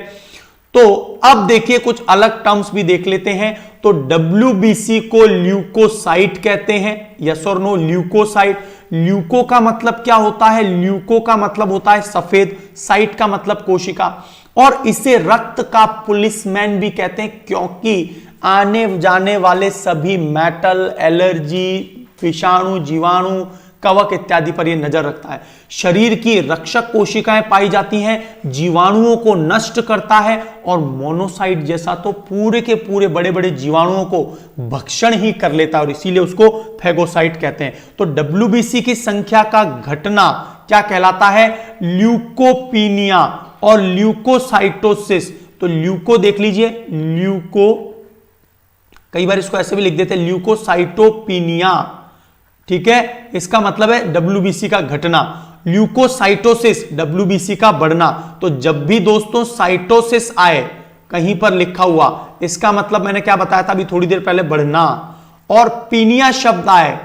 तो अब देखिए कुछ अलग टर्म्स भी देख लेते हैं। तो WBC को ल्यूकोसाइट कहते हैं, यस और नो, ल्यूकोसाइट। ल्यूको का मतलब क्या होता है, ल्यूको का मतलब होता है सफेद, साइट का मतलब कोशिका। और इसे रक्त का पुलिसमैन भी कहते हैं, क्योंकि आने जाने वाले सभी मेटल, एलर्जी, विषाणु, जीवाणु, कवक इत्यादि पर यह नजर रखता है। शरीर की रक्षक कोशिकाएं पाई जाती हैं, जीवाणुओं को नष्ट करता है, और मोनोसाइट जैसा तो पूरे के पूरे बड़े बड़े जीवाणुओं को भक्षण ही कर लेता है, और इसीलिए उसको फैगोसाइट कहते हैं। तो WBC की संख्या का घटना क्या कहलाता है, ल्यूकोपीनिया और ल्यूकोसाइटोसिस। तो ल्यूको देख लीजिए, ल्यूको, कई बार इसको ऐसे भी लिख देते हैं, ल्यूकोसाइटोपीनिया, ठीक है। इसका मतलब है WBC का घटना। ल्यूकोसाइटोसिस, WBC का बढ़ना। तो जब भी दोस्तों साइटोसिस आए कहीं पर लिखा हुआ, इसका मतलब मैंने क्या बताया था अभी थोड़ी देर पहले, बढ़ना। और पीनिया शब्द आए,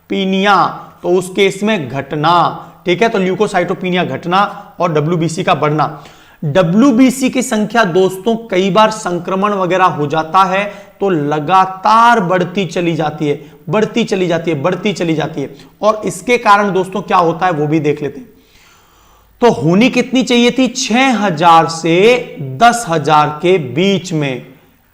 पीनिया, तो उस केस में घटना, ठीक है। तो ल्यूकोसाइटोपीनिया घटना और WBC का बढ़ना। WBC की संख्या दोस्तों कई बार संक्रमण वगैरह हो जाता है तो लगातार बढ़ती चली जाती है, बढ़ती चली जाती है, बढ़ती चली जाती है। और इसके कारण दोस्तों क्या होता है वो भी देख लेते हैं। तो होनी कितनी चाहिए थी, 6000 से 10,000 के बीच में,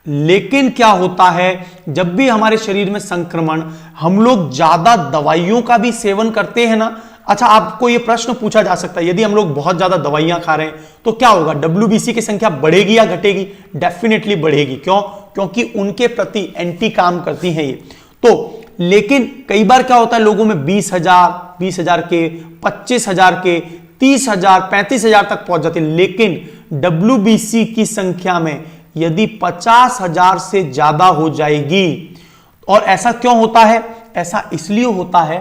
लेकिन क्या होता है, जब भी हमारे शरीर में संक्रमण, हम लोग ज्यादा दवाइयों का भी सेवन करते हैं ना। अच्छा, आपको यह प्रश्न पूछा जा सकता है, यदि हम लोग बहुत ज्यादा दवाइयां खा रहे हैं तो क्या होगा, WBC की संख्या बढ़ेगी या घटेगी? डेफिनेटली बढ़ेगी। क्यों? क्योंकि उनके प्रति एंटी काम करती हैं ये। तो लेकिन कई बार क्या होता है, लोगों में 20,000 के, 25,000 के, 30,000, 35,000 तक पहुंच जाते हैं। लेकिन WBC की संख्या में यदि 50,000 से ज्यादा हो जाएगी, और ऐसा क्यों होता है? ऐसा इसलिए होता है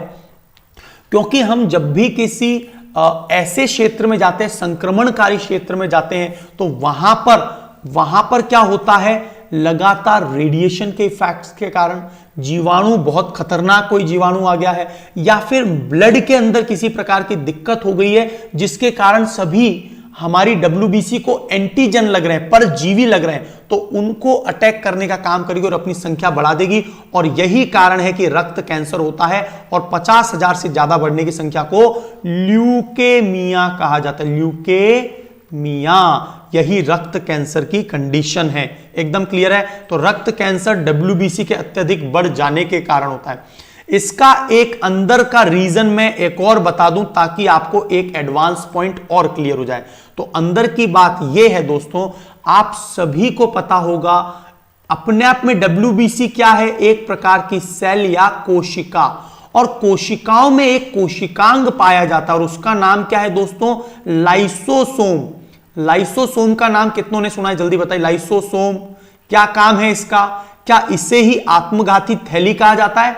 क्योंकि हम जब भी किसी ऐसे क्षेत्र में जाते हैं, संक्रमणकारी क्षेत्र में जाते हैं, तो वहां पर क्या होता है, लगातार रेडिएशन के इफेक्ट्स के कारण जीवाणु, बहुत खतरनाक कोई जीवाणु आ गया है, या फिर ब्लड के अंदर किसी प्रकार की दिक्कत हो गई है, जिसके कारण सभी हमारी WBC को एंटीजन लग रहे हैं, परजीवी लग रहे हैं, तो उनको अटैक करने का काम करेगी और अपनी संख्या बढ़ा देगी। और यही कारण है कि रक्त कैंसर होता है, और 50,000 से ज्यादा बढ़ने की संख्या को ल्यूकेमिया कहा जाता है। ल्यूकेमिया, यही रक्त कैंसर की कंडीशन है। एकदम क्लियर है? तो रक्त कैंसर WBC के अत्यधिक बढ़ जाने के कारण होता है। इसका एक अंदर का रीजन मैं एक और बता दूं ताकि आपको एक एडवांस पॉइंट और क्लियर हो जाए। तो अंदर की बात यह है दोस्तों, आप सभी को पता होगा, अपने आप में WBC क्या है, एक प्रकार की सेल या कोशिका, और कोशिकाओं में एक कोशिकांग पाया जाता है, और उसका नाम क्या है दोस्तों, लाइसोसोम। लाइसोसोम का नाम कितनों ने सुना है, जल्दी बताइए। लाइसोसोम क्या काम है इसका? क्या इसे ही आत्मघाती थैली कहा जाता है?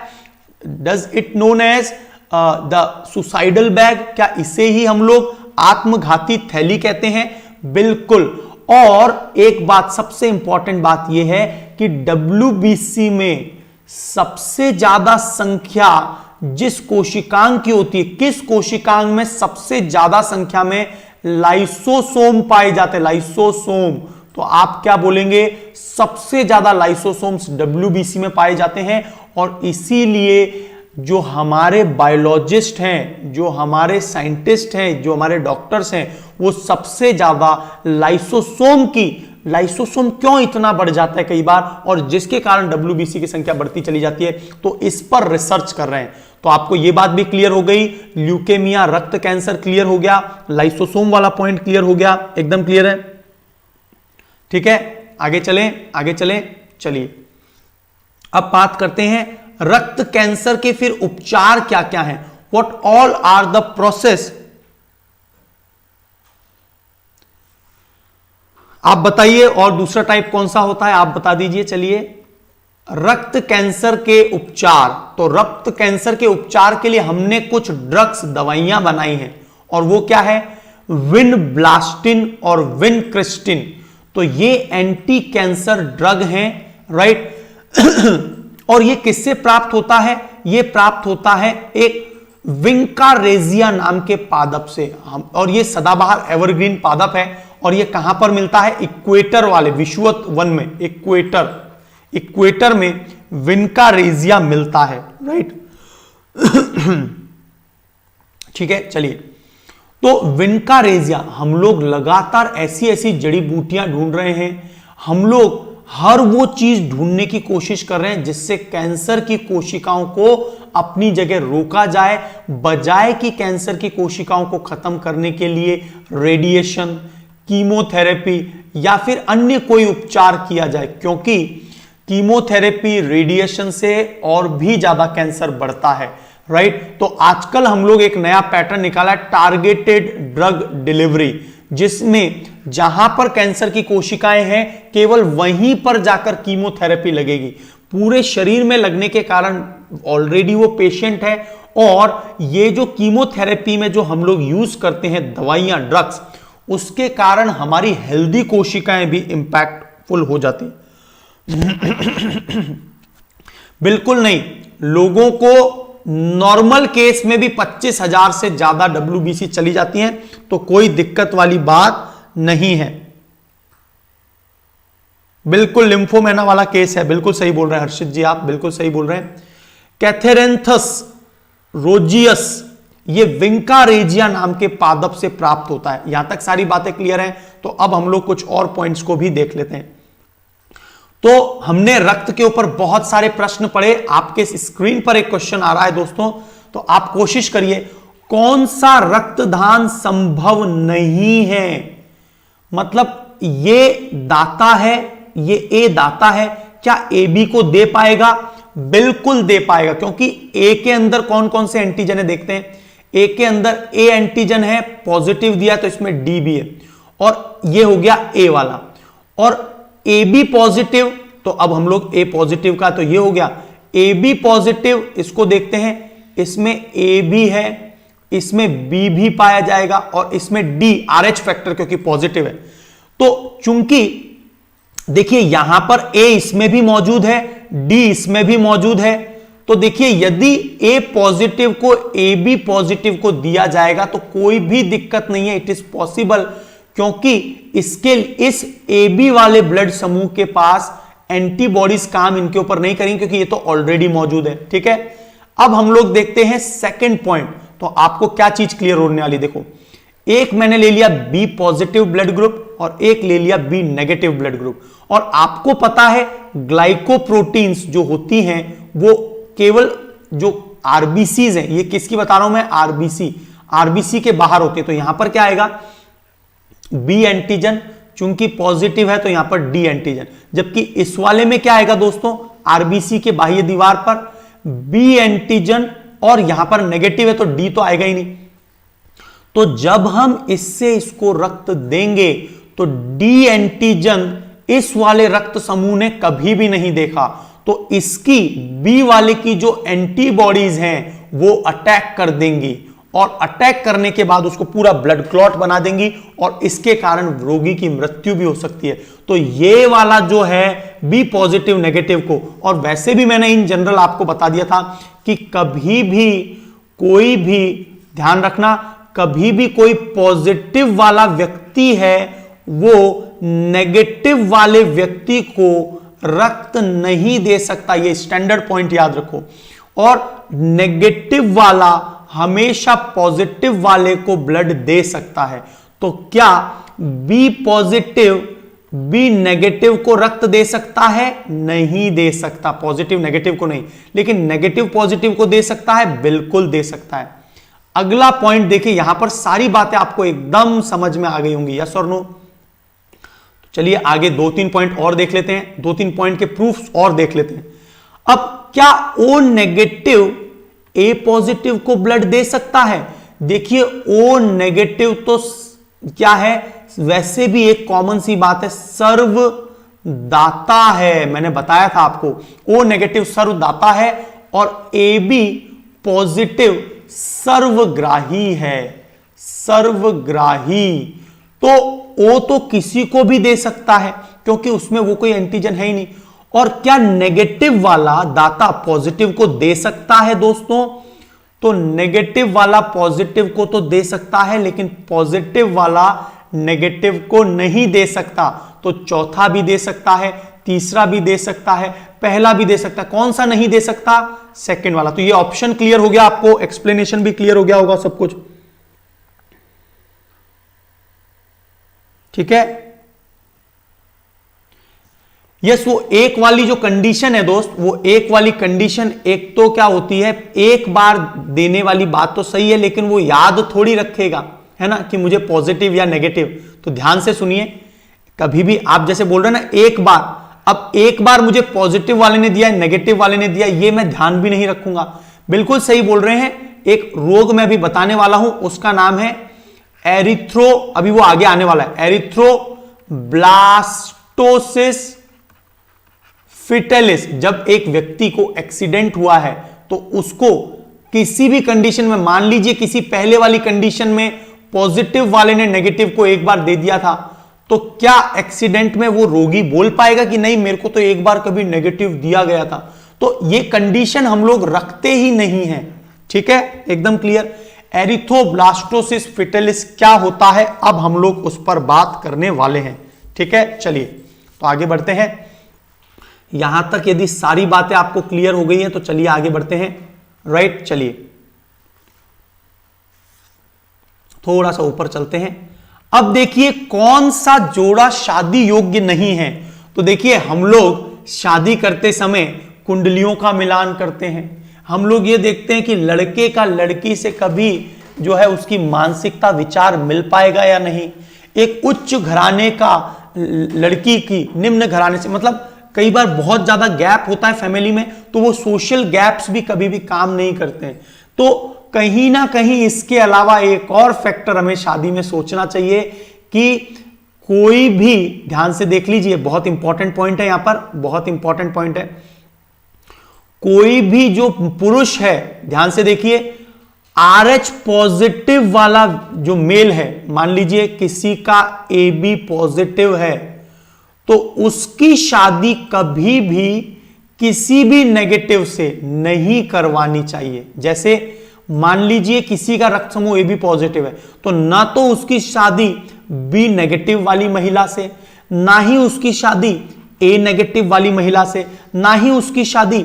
Does it known as the suicidal bag? क्या इसे ही हम लोग आत्मघाती थैली कहते हैं? बिल्कुल। और एक बात, सबसे इंपॉर्टेंट बात यह है कि WBC में सबसे ज्यादा संख्या जिस कोशिकांग की होती है, किस कोशिकांग में सबसे ज्यादा संख्या में लाइसोसोम पाए जाते हैं? लाइसोसोम। तो आप क्या बोलेंगे, सबसे ज्यादा लाइसोसोम्स WBC में पाए जाते हैं। और इसीलिए जो हमारे बायोलॉजिस्ट हैं, जो हमारे साइंटिस्ट हैं, जो हमारे डॉक्टर्स हैं, वो सबसे ज्यादा लाइसोसोम क्यों इतना बढ़ जाता है कई बार, और जिसके कारण WBC की संख्या बढ़ती चली जाती है, तो इस पर रिसर्च कर रहे हैं। तो आपको यह बात भी क्लियर हो गई, ल्यूकेमिया, रक्त कैंसर क्लियर हो गया, लाइसोसोम वाला पॉइंट क्लियर हो गया, एकदम क्लियर है? ठीक है, आगे चलें। चलिए अब बात करते हैं रक्त कैंसर के फिर उपचार क्या क्या हैं। What all are the process, आप बताइए। और दूसरा टाइप कौन सा होता है, आप बता दीजिए। चलिए, रक्त कैंसर के उपचार। तो रक्त कैंसर के उपचार के लिए हमने कुछ ड्रग्स, दवाइयां बनाई हैं, और वो क्या है, विनब्लास्टिन और विनक्रिस्टिन। तो ये एंटी कैंसर ड्रग हैं, राइट। और ये किससे प्राप्त होता है? ये प्राप्त होता है एक विंकारेजिया नाम के पादप से। और ये सदाबहार एवरग्रीन पादप है, और ये कहां पर मिलता है, इक्वेटर वाले विषुवत वन में, इक्वेटर में विंकारेजिया मिलता है, राइट। ठीक है, चलिए। तो विंकारेजिया, हम लोग लगातार ऐसी ऐसी जड़ी बूटियां ढूंढ रहे हैं, हम लोग हर वो चीज ढूंढने की कोशिश कर रहे हैं जिससे कैंसर की कोशिकाओं को अपनी जगह रोका जाए, बजाय कि कैंसर की कोशिकाओं को खत्म करने के लिए रेडिएशन, कीमोथेरेपी या फिर अन्य कोई उपचार किया जाए, क्योंकि कीमोथेरेपी, रेडिएशन से और भी ज्यादा कैंसर बढ़ता है, राइट। तो आजकल हम लोग एक नया पैटर्न निकाला है, टारगेटेड ड्रग डिलीवरी, जिसमें जहां पर कैंसर की कोशिकाएं हैं केवल वहीं पर जाकर कीमोथेरेपी लगेगी। पूरे शरीर में लगने के कारण ऑलरेडी वो पेशेंट है, और ये जो कीमोथेरेपी में जो हम लोग यूज करते हैं दवाइयां, ड्रग्स, उसके कारण हमारी हेल्दी कोशिकाएं भी इंपैक्टफुल हो जाती। बिल्कुल नहीं, लोगों को नॉर्मल केस में भी 25,000 से ज्यादा WBC चली जाती हैं, तो कोई दिक्कत वाली बात नहीं है। बिल्कुल लिम्फोमेना वाला केस है, बिल्कुल सही बोल रहे हैं हर्षित जी, आप बिल्कुल सही बोल रहे हैं। कैथेरेंथस रोजियस, ये विंकारेजिया नाम के पादप से प्राप्त होता है। यहां तक सारी बातें क्लियर हैं। तो अब हम लोग कुछ और पॉइंट्स को भी देख लेते हैं। तो हमने रक्त के ऊपर बहुत सारे प्रश्न पढ़े, आपके स्क्रीन पर एक क्वेश्चन आ रहा है दोस्तों, तो आप कोशिश करिए कौन सा रक्तदान संभव नहीं है। मतलब ये दाता है, ये ए दाता है, क्या ए बी को दे पाएगा? बिल्कुल दे पाएगा, क्योंकि ए के अंदर कौन कौन से एंटीजन है देखते हैं। ए के अंदर ए एंटीजन है, पॉजिटिव दिया तो इसमें डी भी है, और ये हो गया ए वाला, और ए बी पॉजिटिव, तो अब हम लोग ए पॉजिटिव का तो ये हो गया ए बी पॉजिटिव, इसको देखते हैं, इसमें ए भी है, इसमें बी भी पाया जाएगा, और इसमें डी RH फैक्टर क्योंकि पॉजिटिव है। तो चूंकि देखिए यहां पर ए इसमें भी मौजूद है, डी इसमें भी मौजूद है, तो देखिए यदि ए पॉजिटिव को ए बी पॉजिटिव को दिया जाएगा तो कोई भी दिक्कत नहीं है, इट इज पॉसिबल, क्योंकि इसके इस ए बी वाले ब्लड समूह के पास एंटीबॉडीज काम इनके ऊपर नहीं करेंगे क्योंकि ये तो ऑलरेडी मौजूद है। ठीक है, अब हम लोग देखते हैं सेकंड पॉइंट। तो आपको क्या चीज क्लियर होने वाली, देखो एक मैंने ले लिया बी पॉजिटिव ब्लड ग्रुप और एक ले लिया बी नेगेटिव ब्लड ग्रुप, और आपको पता है ग्लाइकोप्रोटीन्स जो होती हैं वो केवल जो आरबीसीज हैं, ये किसकी बता रहा हूं मैं, आरबीसी के बाहर होते हैं। तो यहां पर क्या आएगा, बी एंटीजन, चूंकि पॉजिटिव है तो यहां पर डी एंटीजन, जबकि इस वाले में क्या आएगा दोस्तों, आरबीसी के बाह्य दीवार पर बी एंटीजन, और यहां पर नेगेटिव है तो डी तो आएगा ही नहीं। तो जब हम इससे इसको रक्त देंगे तो डी एंटीजन इस वाले रक्त समूह ने कभी भी नहीं देखा, तो इसकी बी वाले की जो एंटीबॉडीज हैं वो अटैक कर देंगी, और अटैक करने के बाद उसको पूरा ब्लड क्लॉट बना देंगी, और इसके कारण रोगी की मृत्यु भी हो सकती है। तो ये वाला जो है बी पॉजिटिव नेगेटिव को, और वैसे भी मैंने इन जनरल आपको बता दिया था कि कभी भी कोई भी, ध्यान रखना, कभी भी कोई पॉजिटिव वाला व्यक्ति है वो नेगेटिव वाले व्यक्ति को रक्त नहीं दे सकता, ये स्टैंडर्ड पॉइंट याद रखो। और नेगेटिव वाला हमेशा पॉजिटिव वाले को ब्लड दे सकता है। तो क्या बी पॉजिटिव बी नेगेटिव को रक्त दे सकता है? नहीं दे सकता, पॉजिटिव नेगेटिव को नहीं, लेकिन नेगेटिव पॉजिटिव को दे सकता है, बिल्कुल दे सकता है। अगला पॉइंट देखिए, यहां पर सारी बातें आपको एकदम समझ में आ गई होंगी, यस और नो। चलिए आगे 2-3 पॉइंट और देख लेते हैं, 2-3 पॉइंट के प्रूफ्स और देख लेते हैं। अब क्या ओ नेगेटिव ए पॉजिटिव को ब्लड दे सकता है? देखिए ओ नेगेटिव तो क्या है, वैसे भी एक कॉमन सी बात है, सर्वदाता है, मैंने बताया था आपको, ओ नेगेटिव सर्वदाता है और ए बी पॉजिटिव सर्वग्राही है, सर्वग्राही। तो ओ तो किसी को भी दे सकता है क्योंकि उसमें वो कोई एंटीजन है ही नहीं। और क्या नेगेटिव वाला दाता पॉजिटिव को दे सकता है दोस्तों? तो नेगेटिव वाला पॉजिटिव को तो दे सकता है, लेकिन पॉजिटिव वाला नेगेटिव को नहीं दे सकता। तो चौथा भी दे सकता है, तीसरा भी दे सकता है, पहला भी दे सकता है, कौन सा नहीं दे सकता? सेकंड वाला। तो ये ऑप्शन क्लियर हो गया आपको, एक्सप्लेनेशन भी क्लियर हो गया होगा सब कुछ, ठीक है। यस, वो एक वाली जो कंडीशन है दोस्त, वो एक वाली कंडीशन एक तो क्या होती है, एक बार देने वाली बात तो सही है, लेकिन वो याद थोड़ी रखेगा, है ना, कि मुझे पॉजिटिव या नेगेटिव। तो ध्यान से सुनिए, कभी भी आप जैसे बोल रहे हैं ना एक बार, अब एक बार मुझे पॉजिटिव वाले ने दिया, नेगेटिव वाले ने दिया, ये मैं ध्यान भी नहीं रखूंगा। बिल्कुल सही बोल रहे हैं। एक रोग मैं अभी बताने वाला हूं, उसका नाम है एरिथ्रो, अभी वो आगे आने वाला है, एरिथ्रोब्लास्टोसिस फिटेलिस। जब एक व्यक्ति को एक्सीडेंट हुआ है तो उसको किसी भी कंडीशन में, मान लीजिए किसी पहले वाली कंडीशन में पॉजिटिव वाले ने नेगेटिव को एक बार दे दिया था, तो क्या एक्सीडेंट में वो रोगी बोल पाएगा कि नहीं मेरे को तो एक बार कभी नेगेटिव दिया गया था? तो ये कंडीशन हम लोग रखते ही नहीं है, ठीक है, एकदम क्लियर। एरिथ्रोब्लास्टोसिस फिटेलिस क्या होता है, अब हम लोग उस पर बात करने वाले हैं, ठीक है। चलिए तो आगे बढ़ते हैं। यहां तक यदि सारी बातें आपको क्लियर हो गई हैं तो चलिए आगे बढ़ते हैं, राइट। चलिए थोड़ा सा ऊपर चलते हैं। अब देखिए कौन सा जोड़ा शादी योग्य नहीं है। तो देखिए हम लोग शादी करते समय कुंडलियों का मिलान करते हैं। हम लोग ये देखते हैं कि लड़के का लड़की से कभी जो है उसकी मानसिकता विचार मिल पाएगा या नहीं। एक उच्च घराने का लड़की की निम्न घराने से, मतलब कई बार बहुत ज्यादा गैप होता है फैमिली में, तो वो सोशल गैप्स भी कभी भी काम नहीं करते हैं। तो कहीं ना कहीं इसके अलावा एक और फैक्टर हमें शादी में सोचना चाहिए कि कोई भी, ध्यान से देख लीजिए, बहुत इंपॉर्टेंट पॉइंट है यहां पर, बहुत इंपॉर्टेंट पॉइंट है। कोई भी जो पुरुष है, ध्यान से देखिए, RH पॉजिटिव वाला जो मेल है, मान लीजिए किसी का AB पॉजिटिव है, तो उसकी शादी कभी भी किसी भी नेगेटिव से नहीं करवानी चाहिए। जैसे मान लीजिए किसी का रक्त समूह AB पॉजिटिव है, तो ना तो उसकी शादी B नेगेटिव वाली महिला से, ना ही उसकी शादी A नेगेटिव वाली महिला से, ना ही उसकी शादी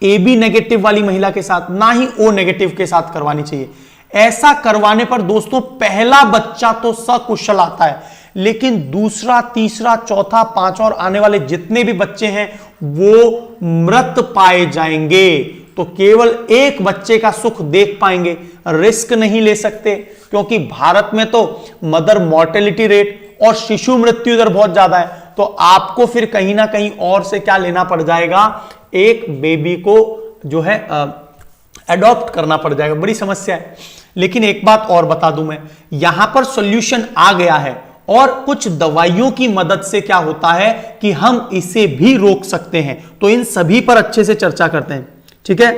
AB नेगेटिव वाली महिला के साथ, ना ही O नेगेटिव के साथ करवानी चाहिए। ऐसा करवाने पर दोस्तों पहला बच्चा तो सकुशल आता है, लेकिन दूसरा, तीसरा, चौथा, पांचवा और आने वाले जितने भी बच्चे हैं वो मृत पाए जाएंगे। तो केवल एक बच्चे का सुख देख पाएंगे, रिस्क नहीं ले सकते, क्योंकि भारत में तो मदर मॉर्टेलिटी रेट और शिशु मृत्यु दर बहुत ज्यादा है। तो आपको फिर कहीं ना कहीं और से क्या लेना पड़ जाएगा, एक बेबी को जो है अडॉप्ट करना पड़ जाएगा। बड़ी समस्या है। लेकिन एक बात और बता दूं मैं, यहां पर सॉल्यूशन आ गया है और कुछ दवाइयों की मदद से क्या होता है कि हम इसे भी रोक सकते हैं। तो इन सभी पर अच्छे से चर्चा करते हैं, ठीक है?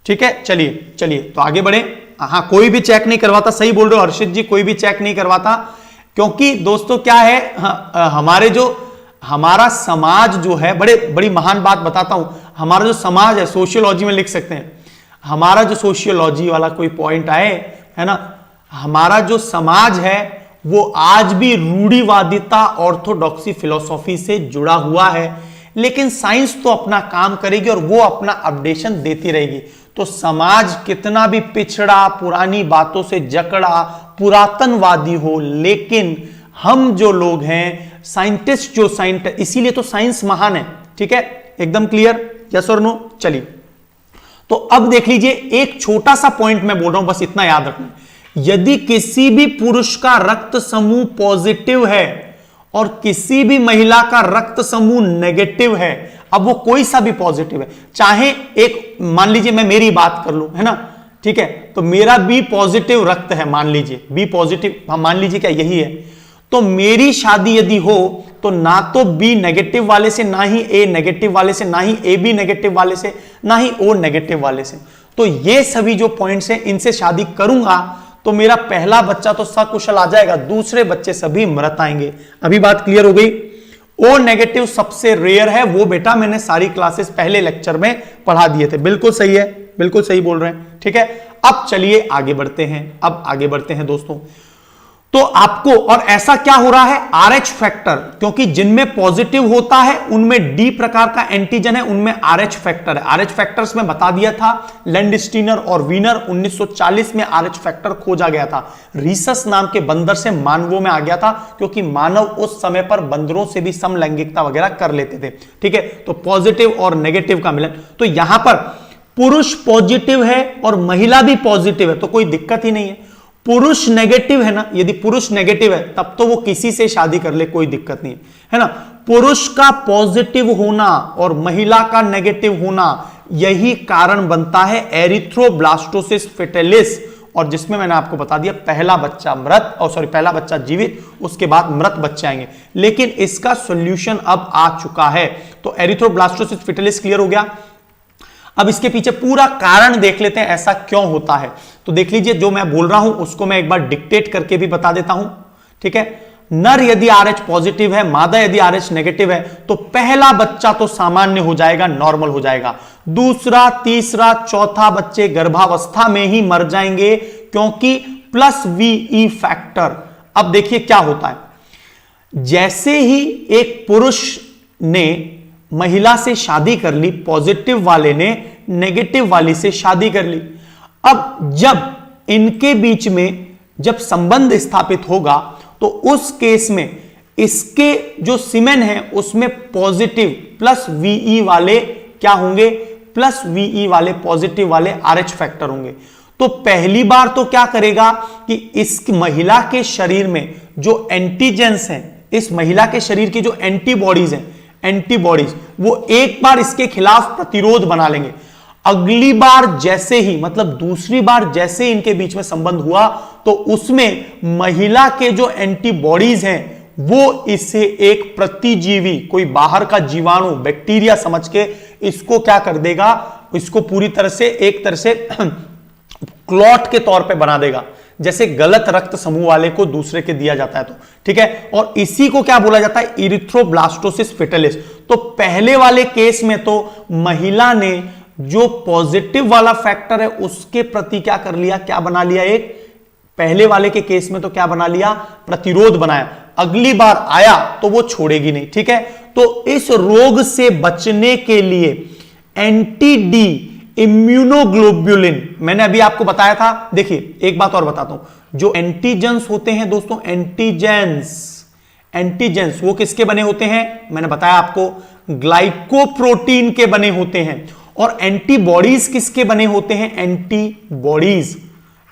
ठीक है, चलिए तो आगे बढ़े। हाँ, कोई भी चेक नहीं करवाता, सही बोल रहे हो हर्षित जी, कोई भी चेक नहीं करवाता, क्योंकि दोस्तों क्या है, हमारा समाज जो है, बड़ी महान बात बताता हूं, हमारा जो समाज है, सोशियोलॉजी में लिख सकते हैं, हमारा जो सोशियोलॉजी वाला कोई पॉइंट आए, है ना, हमारा जो समाज है वो आज भी रूढ़िवादिता, ऑर्थोडॉक्सी फिलॉसफी से जुड़ा हुआ है। लेकिन साइंस तो अपना काम करेगी और वो अपना अपडेशन देती रहेगी। तो समाज कितना भी पिछड़ा, पुरानी बातों से जकड़ा, पुरातनवादी हो, लेकिन हम जो लोग हैं साइंटिस्ट, इसीलिए तो साइंस महान है। ठीक है, एकदम क्लियर, यस और नो? चलिए तो अब देख लीजिए, एक छोटा सा पॉइंट मैं बोल रहा हूं, बस इतना याद रखना, यदि किसी भी पुरुष का रक्त समूह पॉजिटिव है और किसी भी महिला का रक्त समूह नेगेटिव है, अब वो कोई सा भी पॉजिटिव है, चाहे एक, मान लीजिए मैं मेरी बात कर लूं, है ना, ठीक है, तो मेरा बी पॉजिटिव रक्त है, मान लीजिए बी पॉजिटिव, हम मान लीजिए क्या यही है, तो मेरी शादी यदि हो तो ना तो बी नेगेटिव वाले से, ना ही ए नेगेटिव वाले से, ना ही ए बी नेगेटिव वाले से, ना ही ओ नेगेटिव वाले से। तो ये सभी जो पॉइंट्स हैं, इनसे शादी करूंगा तो मेरा पहला बच्चा तो सकुशल आ जाएगा, दूसरे बच्चे सभी मृत आएंगे। अभी बात क्लियर हो गई? ओ नेगेटिव सबसे रेयर है, वो बेटा मैंने सारी क्लासेस पहले लेक्चर में पढ़ा दिए थे। बिल्कुल सही है, बिल्कुल सही बोल रहे हैं। ठीक है, अब चलिए आगे बढ़ते हैं। अब आगे बढ़ते हैं दोस्तों, तो आपको, और ऐसा क्या हो रहा है, RH फैक्टर, क्योंकि जिनमें पॉजिटिव होता है उनमें डी प्रकार का एंटीजन है, उनमें RH फैक्टर है। RH फैक्टर्स में बता दिया था, लैंडस्टीनर और वीनर 1940 में RH फैक्टर खोजा गया था। रीसस नाम के बंदर से मानवों में आ गया था, क्योंकि मानव उस समय पर बंदरों से भी समलैंगिकता वगैरह कर लेते थे। ठीक है, तो पॉजिटिव और नेगेटिव का मिलन। तो यहां पर पुरुष पॉजिटिव है और महिला भी पॉजिटिव है, तो कोई दिक्कत ही नहीं है। पुरुष नेगेटिव है ना, यदि पुरुष नेगेटिव है तब तो वो किसी से शादी कर ले, कोई दिक्कत नहीं है ना। पुरुष का पॉजिटिव होना और महिला का नेगेटिव होना, यही कारण बनता है एरिथ्रोब्लास्टोसिस फेटालिस, और जिसमें मैंने आपको बता दिया पहला बच्चा मृत, पहला बच्चा जीवित, उसके बाद मृत बच्चे आएंगे। लेकिन इसका सॉल्यूशन अब आ चुका है। तो एरिथ्रोब्लास्टोसिस फेटालिस क्लियर हो गया। अब इसके पीछे पूरा कारण देख लेते हैं, ऐसा क्यों होता है। तो देख लीजिए, जो मैं बोल रहा हूं उसको मैं एक बार डिक्टेट करके भी बता देता हूं। ठीक है, नर यदि RH पॉजिटिव है, मादा यदि RH नेगेटिव है, तो पहला बच्चा तो सामान्य हो जाएगा, नॉर्मल हो जाएगा। दूसरा, तीसरा, चौथा बच्चे गर्भावस्था में ही मर जाएंगे, क्योंकि +VE फैक्टर। अब देखिए क्या होता है, जैसे ही एक पुरुष ने महिला से शादी कर ली, पॉजिटिव वाले ने नेगेटिव वाली से शादी कर ली, अब जब इनके बीच में जब संबंध स्थापित होगा तो उस केस में इसके जो सीमेन है उसमें पॉजिटिव प्लस वीई वाले क्या होंगे, प्लस वीई वाले पॉजिटिव वाले आरएच फैक्टर होंगे। तो पहली बार तो क्या करेगा कि इस महिला के शरीर में जो एंटीजेंस हैं, इस महिला के शरीर की जो एंटीबॉडीज हैं, एंटीबॉडीज वो एक बार इसके खिलाफ प्रतिरोध बना लेंगे। अगली बार जैसे ही, मतलब दूसरी बार जैसे इनके बीच में संबंध हुआ तो उसमें महिला के जो एंटीबॉडीज हैं वो इसे एक प्रतिजीवी, कोई बाहर का जीवाणु, बैक्टीरिया समझ के इसको क्या कर देगा, इसको पूरी तरह से एक तरह से क्लॉट के तौर पे बना देगा, जैसे गलत रक्त समूह वाले को दूसरे के दिया जाता है तो ठीक है। और इसी को क्या बोला जाता है, इरिथ्रोब्लास्टोसिस फेटालिस। तो पहले वाले केस में तो महिला ने जो पॉजिटिव वाला फैक्टर है उसके प्रति क्या कर लिया, क्या बना लिया, एक पहले वाले के केस में तो क्या बना लिया, प्रतिरोध बनाया। अगली बार आया तो वो छोड़ेगी नहीं, ठीक है। तो इस रोग से बचने के लिए एंटी डी इम्यूनोग्लोब्युलिन, मैंने अभी आपको बताया था। देखिए एक बात और बताता हूं, जो एंटीजेंस होते हैं दोस्तों, एंटीजेंस वो किसके बने होते हैं, मैंने बताया आपको, ग्लाइकोप्रोटीन के बने होते हैं। और एंटीबॉडीज किसके बने होते हैं,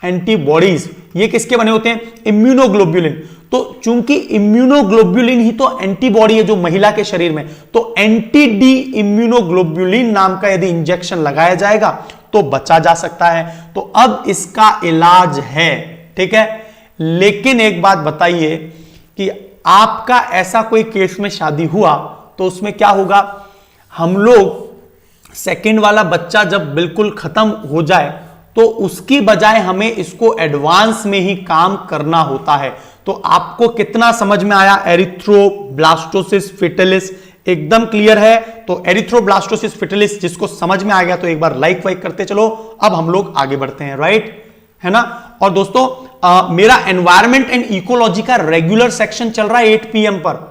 एंटीबॉडीज ये किसके बने होते हैं, इम्यूनोग्लोब्युलिन। तो चूंकि इम्यूनोग्लोब्युलिन ही तो एंटीबॉडी है जो महिला के शरीर में, तो एंटी डी इम्यूनोग्लोब्युलिन नाम का यदि इंजेक्शन लगाया जाएगा तो बचा जा सकता है। तो अब इसका इलाज है, ठीक है। लेकिन एक बात बताइए कि आपका ऐसा कोई केस में शादी हुआ तो उसमें क्या होगा, हम लोग सेकंड वाला बच्चा जब बिल्कुल खत्म हो जाए तो उसकी बजाय हमें इसको एडवांस में ही काम करना होता है। तो आपको कितना समझ में आया, एरिथ्रोब्लास्टोसिस फेटालिस एकदम क्लियर है। तो एरिथ्रोब्लास्टोसिस फेटालिस जिसको समझ में आ गया तो एक बार लाइक वाइक करते चलो। अब हम लोग आगे बढ़ते हैं, राइट है ना। और दोस्तों मेरा एनवायरमेंट एंड इकोलॉजी का रेगुलर सेक्शन चल रहा है 8 PM पर,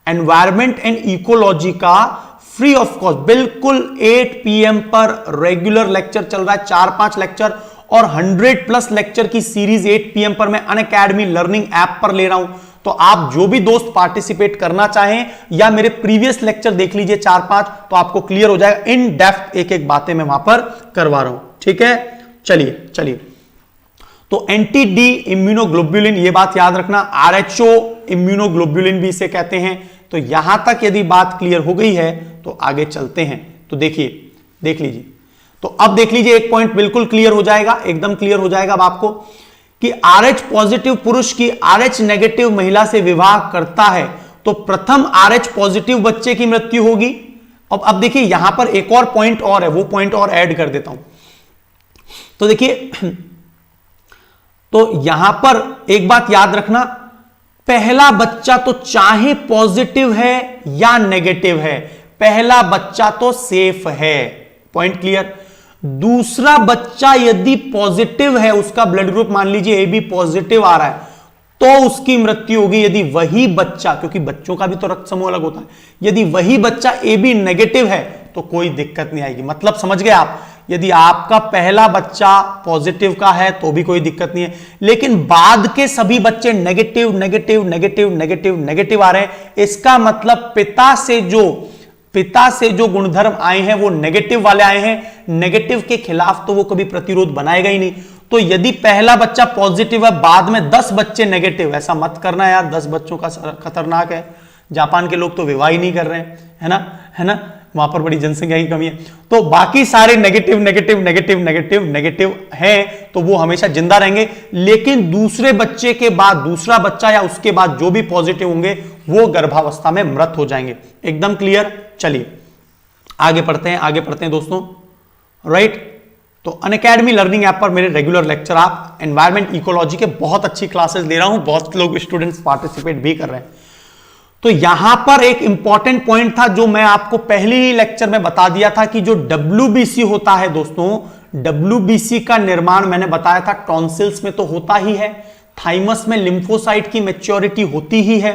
एनवायरमेंट एंड इकोलॉजी का फ्री ऑफ कॉस्ट बिल्कुल 8 PM पर रेगुलर लेक्चर चल रहा है, 4-5 लेक्चर और 100+ लेक्चर की सीरीज 8 PM पर मैं अनअकैडमी लर्निंग ऐप पर ले रहा हूं। तो आप जो भी दोस्त पार्टिसिपेट करना चाहें या मेरे प्रीवियस लेक्चर देख लीजिए 4-5, तो आपको क्लियर हो जाएगा। इन डेप्थ एक बातें मैं वहां पर करवा रहा हूं, ठीक है। चलिए तो एंटी डी इम्यूनोग्लोब्युलिन, ये बात याद रखना, आरएचओ इम्यूनोग्लोब्युलिन भी इसे कहते हैं। तो यहां तक यदि बात क्लियर हो गई है तो आगे चलते हैं। तो देख लीजिए, तो अब देख लीजिए एक पॉइंट बिल्कुल क्लियर हो जाएगा, एकदम क्लियर हो जाएगा अब आपको कि RH पॉजिटिव पुरुष की RH नेगेटिव महिला से विवाह करता है तो प्रथम RH पॉजिटिव बच्चे की मृत्यु होगी। अब देखिए यहां पर एक और पॉइंट और है, वो पॉइंट और ऐड कर देता हूं। तो देखिए, तो यहां पर एक बात याद रखना, पहला बच्चा तो चाहे पॉजिटिव है या नेगेटिव है, पहला बच्चा तो सेफ है, पॉइंट क्लियर। दूसरा बच्चा यदि पॉजिटिव है, उसका ब्लड ग्रुप मान लीजिए AB पॉजिटिव आ रहा है, तो उसकी मृत्यु होगी। यदि वही बच्चा, क्योंकि बच्चों का भी तो रक्त समूह अलग होता है, यदि वही बच्चा AB नेगेटिव है तो कोई दिक्कत नहीं आएगी। मतलब समझ गए आप, यदि आपका पहला बच्चा पॉजिटिव का है तो भी कोई दिक्कत नहीं है, लेकिन बाद के सभी बच्चे negative negative negative negative negative आ रहे हैं, इसका मतलब पिता से जो गुणधर्म आए हैं वो नेगेटिव वाले आए हैं। नेगेटिव के खिलाफ तो वो कभी प्रतिरोध बनाएगा ही नहीं। तो यदि पहला बच्चा पॉजिटिव है, बाद में 10 बच्चे नेगेटिव, ऐसा मत करना यार, 10 बच्चों का खतरनाक है। जापान के लोग तो विवाह ही नहीं कर रहे हैं, है ना, वहां पर बड़ी जनसंख्या की कमी है। तो बाकी सारे negative negative negative negative negative हैं तो वो हमेशा जिंदा रहेंगे, लेकिन दूसरे बच्चे के बाद, दूसरा बच्चा या उसके बाद जो भी पॉजिटिव होंगे वो गर्भावस्था में मृत हो जाएंगे। एकदम क्लियर। चलिए आगे पढ़ते हैं दोस्तों, राइट। तो अनअकैडमी लर्निंग ऐप पर मेरे रेगुलर लेक्चर, आप एनवायरमेंट इकोलॉजी के बहुत अच्छी क्लासेस ले रहा हूं, बहुत लोग स्टूडेंट्स पार्टिसिपेट भी कर रहे हैं। तो यहां पर एक इंपॉर्टेंट पॉइंट था जो मैं आपको पहले ही लेक्चर में बता दिया था कि जो WBC होता है दोस्तों, WBC का निर्माण मैंने बताया था टॉन्सिल्स में तो होता ही है, थाइमस में लिम्फोसाइट की मैच्योरिटी होती ही है,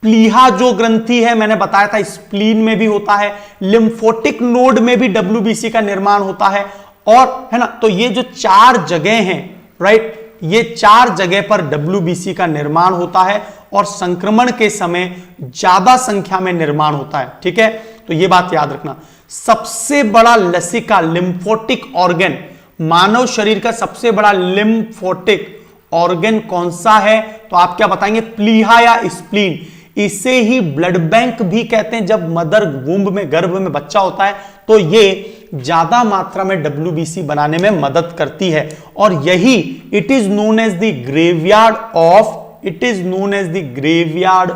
प्लीहा जो ग्रंथि है मैंने बताया था स्प्लीन में भी होता है, लिम्फोटिक नोड में भी WBC का निर्माण होता है, और है ना। तो ये जो 4 जगह हैं, राइट, ये 4 जगह पर WBC का निर्माण होता है और संक्रमण के समय ज्यादा संख्या में निर्माण होता है। ठीक है, तो यह बात याद रखना। सबसे बड़ा लसिका लिम्फोटिक ऑर्गन, मानव शरीर का सबसे बड़ा लिम्फोटिक ऑर्गन कौन सा है? तो आप क्या बताएंगे? प्लीहा या स्प्लीन। इसे ही ब्लड बैंक भी कहते हैं। जब मदर वूम्ब में, गर्भ में बच्चा होता है तो ये ज्यादा मात्रा में WBC बनाने में मदद करती है, और यही it is known as the graveyard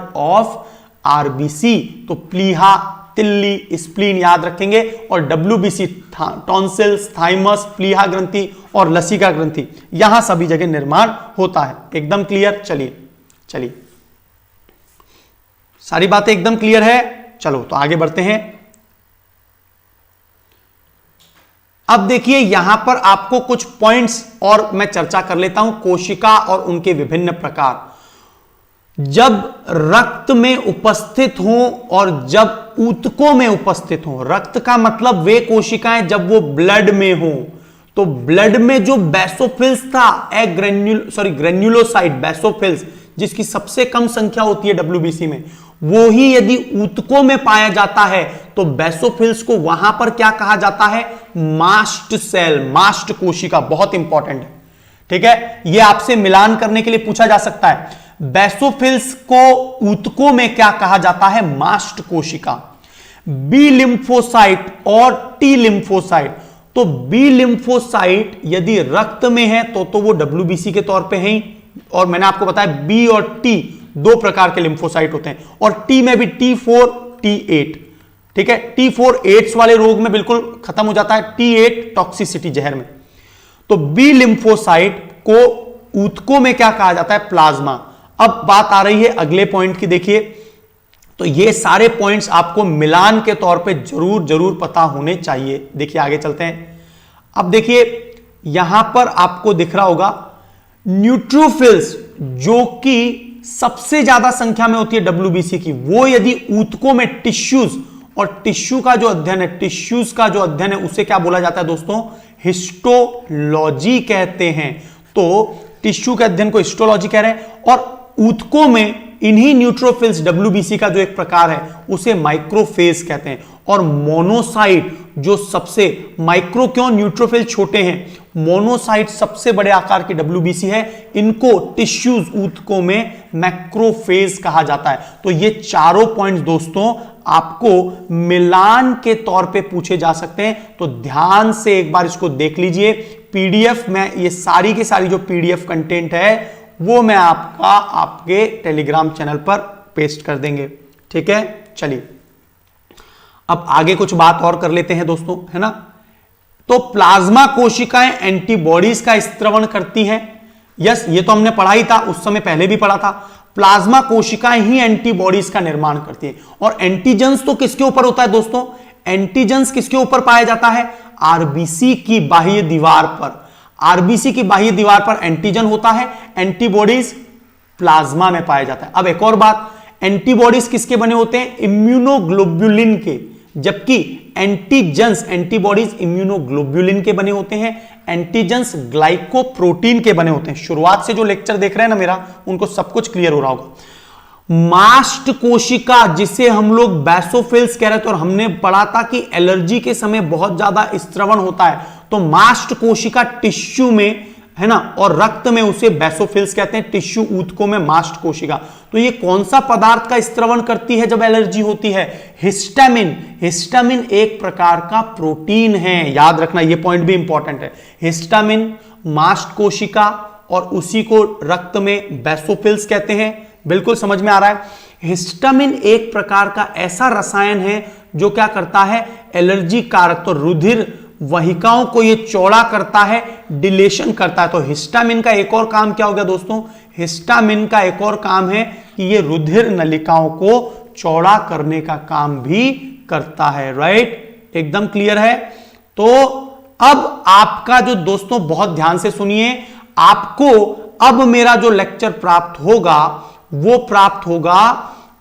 of RBC। तो प्लीहा, तिल्ली, स्प्लीन याद रखेंगे, और WBC टॉन्सिल्स, थाइमस, प्लीहा ग्रंथि और लसिका ग्रंथि, यहां सभी जगह निर्माण होता है। एकदम क्लियर? चलिए सारी बातें एकदम क्लियर है। चलो तो आगे बढ़ते हैं। अब देखिए यहां पर आपको कुछ पॉइंट्स और मैं चर्चा कर लेता हूं। कोशिका और उनके विभिन्न प्रकार जब रक्त में उपस्थित हो और जब ऊतकों में उपस्थित हो। रक्त का मतलब वे कोशिकाएं जब वो ब्लड में हो, तो ब्लड में जो बेसोफिल्स था, ग्रेन्युलोसाइट बेसोफिल्स, जिसकी सबसे कम संख्या होती है WBC में, वो ही यदि ऊतकों में पाया जाता है तो बेसोफिल्स को वहां पर क्या कहा जाता है? मास्ट सेल, मास्ट कोशिका। बहुत इंपॉर्टेंट है। ठीक है, यह आपसे मिलान करने के लिए पूछा जा सकता है। बेसोफिल्स को ऊतकों में क्या कहा जाता है? मास्ट कोशिका। बी लिम्फोसाइट और टी लिम्फोसाइट। तो बी लिम्फोसाइट यदि रक्त में है तो वो WBC के तौर पे है, और मैंने आपको बताया बी और टी दो प्रकार के लिम्फोसाइट होते हैं, और टी में भी T4 T8। ठीक है, T4 एड्स वाले रोग में बिल्कुल खत्म हो जाता है, T8 टॉक्सिसिटी, जहर में। तो बी लिम्फोसाइट को ऊतकों में क्या कहा जाता है? प्लाज्मा। अब बात आ रही है अगले पॉइंट की। देखिए, तो ये सारे पॉइंट्स आपको मिलान के तौर पे जरूर पता होने चाहिए। देखिए आगे चलते हैं। अब देखिए यहां पर आपको दिख रहा होगा न्यूट्रोफिल्स, जो कि सबसे ज्यादा संख्या में होती है WBC की, वो यदि ऊतकों में टिश्यूज, और टिश्यू का जो अध्ययन है, टिश्यूज का जो अध्ययन है, उसे क्या बोला जाता है दोस्तों? हिस्टोलॉजी कहते हैं। तो टिश्यू के अध्ययन को हिस्टोलॉजी कह रहे हैं, और ऊतकों में इन्हीं न्यूट्रोफिल्स, WBC का जो एक प्रकार है, उसे माइक्रोफेज कहते हैं। और मोनोसाइट जो सबसे, माइक्रो क्यों? न्यूट्रोफिल छोटे हैं, मोनोसाइट सबसे बड़े आकार की WBC है, इनको टिश्यूज, ऊतकों में मैक्रोफेज कहा जाता है। तो ये चारों पॉइंट्स दोस्तों आपको मिलान के तौर पे पूछे जा सकते हैं, तो ध्यान से एक बार इसको देख लीजिए। PDF में ये सारी की सारी जो PDF कंटेंट है वो मैं आपके टेलीग्राम चैनल पर पेस्ट कर देंगे। ठीक है, चलिए अब आगे कुछ बात और कर लेते हैं दोस्तों, है ना। तो प्लाज्मा कोशिकाएं एंटीबॉडीज का स्त्रवण करती हैं। यस, ये तो हमने पढ़ा ही था, उस समय पहले भी पढ़ा था। प्लाज्मा कोशिकाएं ही एंटीबॉडीज का निर्माण करती हैं। और एंटीजेंस तो किसके ऊपर होता है दोस्तों? एंटीजेंस किसके ऊपर पाया जाता है? RBC की बाह्य दीवार पर। RBC की बाह्य दीवार पर एंटीजन होता है, एंटीबॉडीज प्लाज्मा में पाया जाता है। अब एक और बात, एंटीबॉडीज किसके बने होते हैं? इम्यूनोग्लोब्युलिन के, जबकि एंटीजेंस, एंटीबॉडीज इम्यूनोग्लोब्युलिन के बने होते हैं, एंटीजेंस ग्लाइकोप्रोटीन के बने होते हैं। शुरुआत से जो लेक्चर देख रहे हैं ना मेरा, उनको सब कुछ क्लियर हो रहा होगा। मास्ट कोशिका, जिसे हम लोग बेसोफिल्स कह रहे थे, और हमने पढ़ा था कि एलर्जी के समय बहुत ज्यादा स्त्रवण होता है, तो मास्ट कोशिका टिश्यू में, है ना, और रक्त में उसे बेसोफिल्स कहते हैं, टिश्यू ऊतकों में मास्ट कोशिका। तो ये कौन सा पदार्थ का स्त्रवण करती है जब एलर्जी होती है? हिस्टामिन। हिस्टामिन एक प्रकार का प्रोटीन है, याद रखना, ये पॉइंट भी इंपॉर्टेंट है। हिस्टामिन मास्ट कोशिका, और उसी को रक्त में बेसोफिल्स कहते हैं। बिल्कुल समझ में आ रहा है। हिस्टामिन एक प्रकार का ऐसा रसायन है जो क्या करता है? एलर्जी कारक, तो रुधिर वहिकाओं को ये चौड़ा करता है, डिलेशन करता है। तो हिस्टामिन का एक और काम क्या हो गया दोस्तों? हिस्टामिन का एक और काम है कि ये रुधिर नलिकाओं को चौड़ा करने का काम भी करता है। राइट, एकदम क्लियर है। तो अब आपका जो दोस्तों, बहुत ध्यान से सुनिए, आपको अब मेरा जो लेक्चर प्राप्त होगा वो प्राप्त होगा